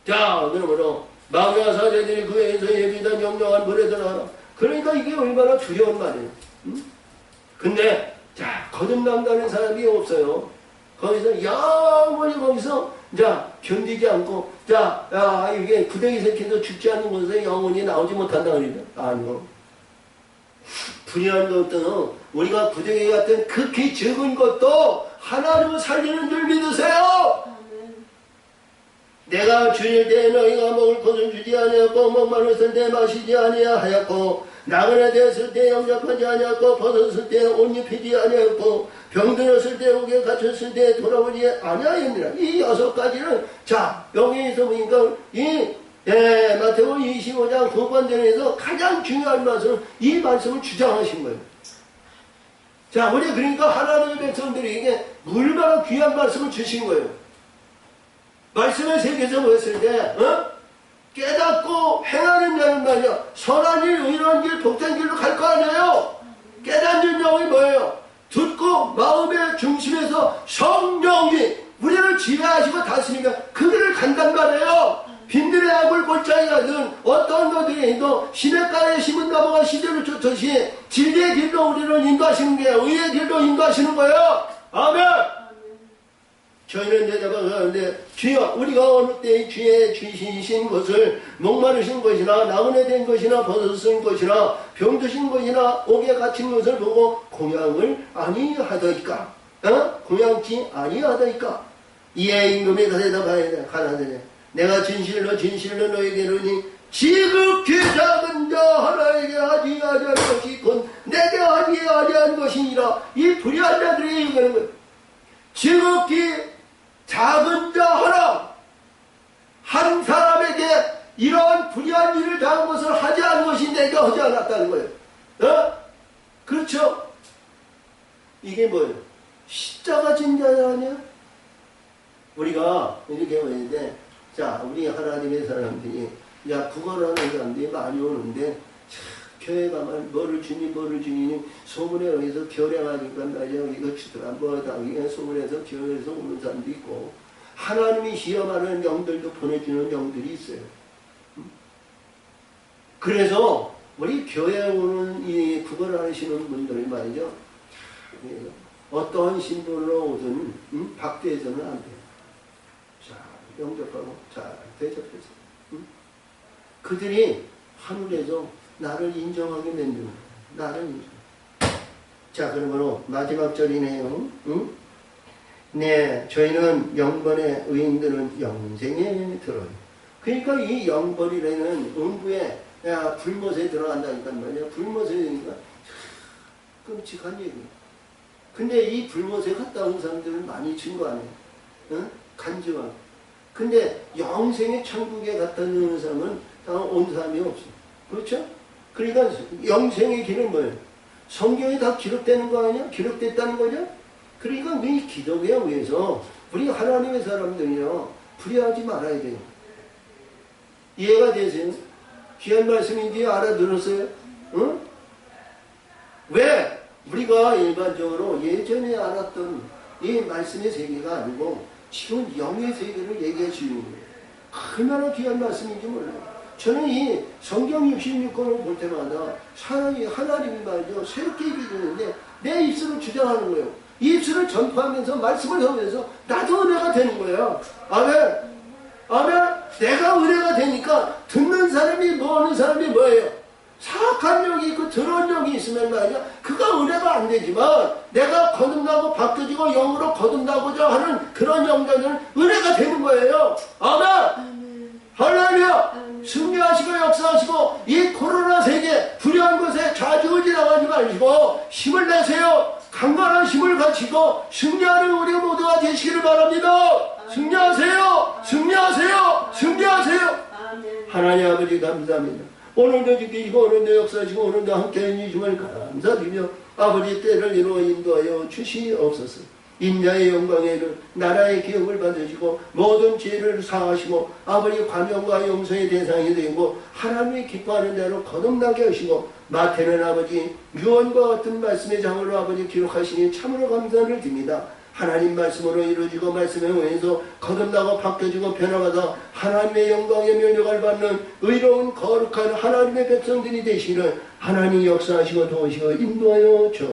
자, 그러므로 마귀와 사제들이 그 애에서 예비된 영영한 물에 들어가라. 그러니까 이게 얼마나 두려운 말이에요. 응? 근데 자, 거듭난다는 사람이 없어요. 거기서 영원히 거기서 자 견디지 않고 이게 구덩이 새끼도 죽지 않는 곳에서 영원히 나오지 못한다 그러죠. 아니요. 불의한 것도 우리가 구덩이 같은 극히 적은 것도 하나님을 살리는 줄 믿으세요. 내가 주일 때 너희가 먹을 것을 주지 아니하였고 목마르었을 때 마시지 아니하였고 나그네 되었을 때 영접하지 아니하였고 벗었을 때 옷 입히지 아니하였고 병들었을 때 옥에 갇혔을 때 돌아오지 아니하였느라. 이 6가지는 자 여기에서 보니까 마태복음 25장 9번절에서 가장 중요한 말씀은 이 말씀을 주장하신 거예요. 자 우리 그러니까 하나님의 백성들에게 얼마나 귀한 말씀을 주신 거예요. 말씀의 세계에서 보였을 때 깨닫고 행하는 자는 말이야 선한 일, 의로운 길, 복된 길로 갈 거 아니에요. 깨닫는 영이 뭐예요? 듣고 마음의 중심에서 성령이 우리를 지배하시고 다스리면 그 길을 간단 말이에요. 빈들의 악을 골짜기 가든 어떤 것들이 또 시냇가에 심은 나무가 시대를 쫓듯이 진리의 길로 우리를 인도하시는 게 의의 길로 인도하시는 거예요. 아멘. 저희는 대답하는데 주여 우리가 어느 때에 주의 주시신 것을 목마르신 것이나 나그네 된 것이나 벗어진 것이나 병드신 것이나 옥에 갇힌 것을 보고 공양을 아니하더이까 공양치 아니하더이까. 이에 임금이 대답하여 가라사대 내가 진실로 진실로 너에게 이르니 지극히 작은 자 하나에게 하지 아니한 것이 곧 내게 하지 아니한 것이니라. 이 불의한 자들이 얘기하는 거예요. 지극히 작은 자 하나 한 사람에게 이러한 불의한 일을 당한 것을 하지 않은 것이 내가 하지 않았다는 거예요. 그렇죠? 이게 뭐예요? 십자가 진자 아니야? 우리가 이렇게 보는데 자 우리 하나님의 사람들이 구걸하는 사람들이 많이 오는데 교회 가면 뭐를 주니 소문에 의해서 결행하니까 말이야 이거 주더라 뭐다 이게 소문에서 교회에서 오는 사람도 있고 하나님이 시험하는 영들도 보내주는 영들이 있어요. 그래서 우리 교회에 오는 이 구걸하시는 분들이 말이죠 어떠한 신분으로 오든 박대해서는 안 돼요. 자 영접하고 잘 대접해서 그들이 하늘에서 나를 인정하게 만드는 나를 인정. 자 그러므로 마지막 절이네요. 네 저희는 영번의 의인들은 영생에 들어요. 그러니까 이 영번이라는 음부에 불못에 들어간다니까 말이야. 불못에 들어가니까 끔찍한 얘기야. 근데 이 불못에 갔다 온 사람들은 많이 증거 안 해요. 간증하고. 근데 영생의 천국에 갔다 오는 사람은 온 사람이 없어. 그렇죠? 그러니까 영생의 길은 뭐예요? 성경에 다 기록되는 거 아니야? 기록됐다는 거죠? 그러니까 이 기독에 의해서 우리 하나님의 사람들이요 불의하지 말아야 돼요. 이해가 되세요? 귀한 말씀인지 알아들었어요? 응? 왜? 우리가 일반적으로 예전에 알았던 이 말씀의 세계가 아니고 지금 영의 세계를 얘기해 주는 거예요. 얼마나 귀한 말씀인지 몰라요. 저는 이 성경 66권을 볼 때마다 하나님이 말이죠 새롭게 얘기해주는데 내 입술을 주장하는 거예요. 이 입술을 전파하면서 말씀을 하면서 나도 은혜가 되는 거예요. 아멘. 아멘. 내가 은혜가 되니까 듣는 사람이 하는 사람이 뭐예요? 사악한 영이 있고 더러운 영이 있으면 말이야 그가 은혜가 안 되지만 내가 거듭나고 바뀌어지고 영으로 거듭나고자 하는 그런 영자들은 은혜가 되는 거예요. 아멘. 할렐루야! 승리하시고 역사하시고 이 코로나 세계 불의한 것에 좌지우지당하지 마시고 힘을 내세요. 강건한 힘을 갖추고 승리하는 우리 모두가 되시기를 바랍니다. 승리하세요. 승리하세요. 승리하세요. 하나님 아버지 감사합니다. 오늘도 지키시고 오늘도 역사하시고 오늘도 함께해 주심을 감사드리며 아버지 때를 이루어 인도하여 주시옵소서. 인자의 영광에 이른 나라의 기업을 받으시고 모든 죄를 사하시고 아버지 관용과 용서의 대상이 되고 하나님이 기뻐하는 대로 거듭나게 하시고 마태는 아버지 유언과 같은 말씀의 장으로 아버지 기록하시니 참으로 감사를 드립니다. 하나님 말씀으로 이루어지고 말씀에 의해서 거듭나고 바뀌어지고 변화가다 하나님의 영광의 면역을 받는 의로운 거룩한 하나님의 백성들이 되시기를 하나님 역사하시고 도우시고 인도하여 주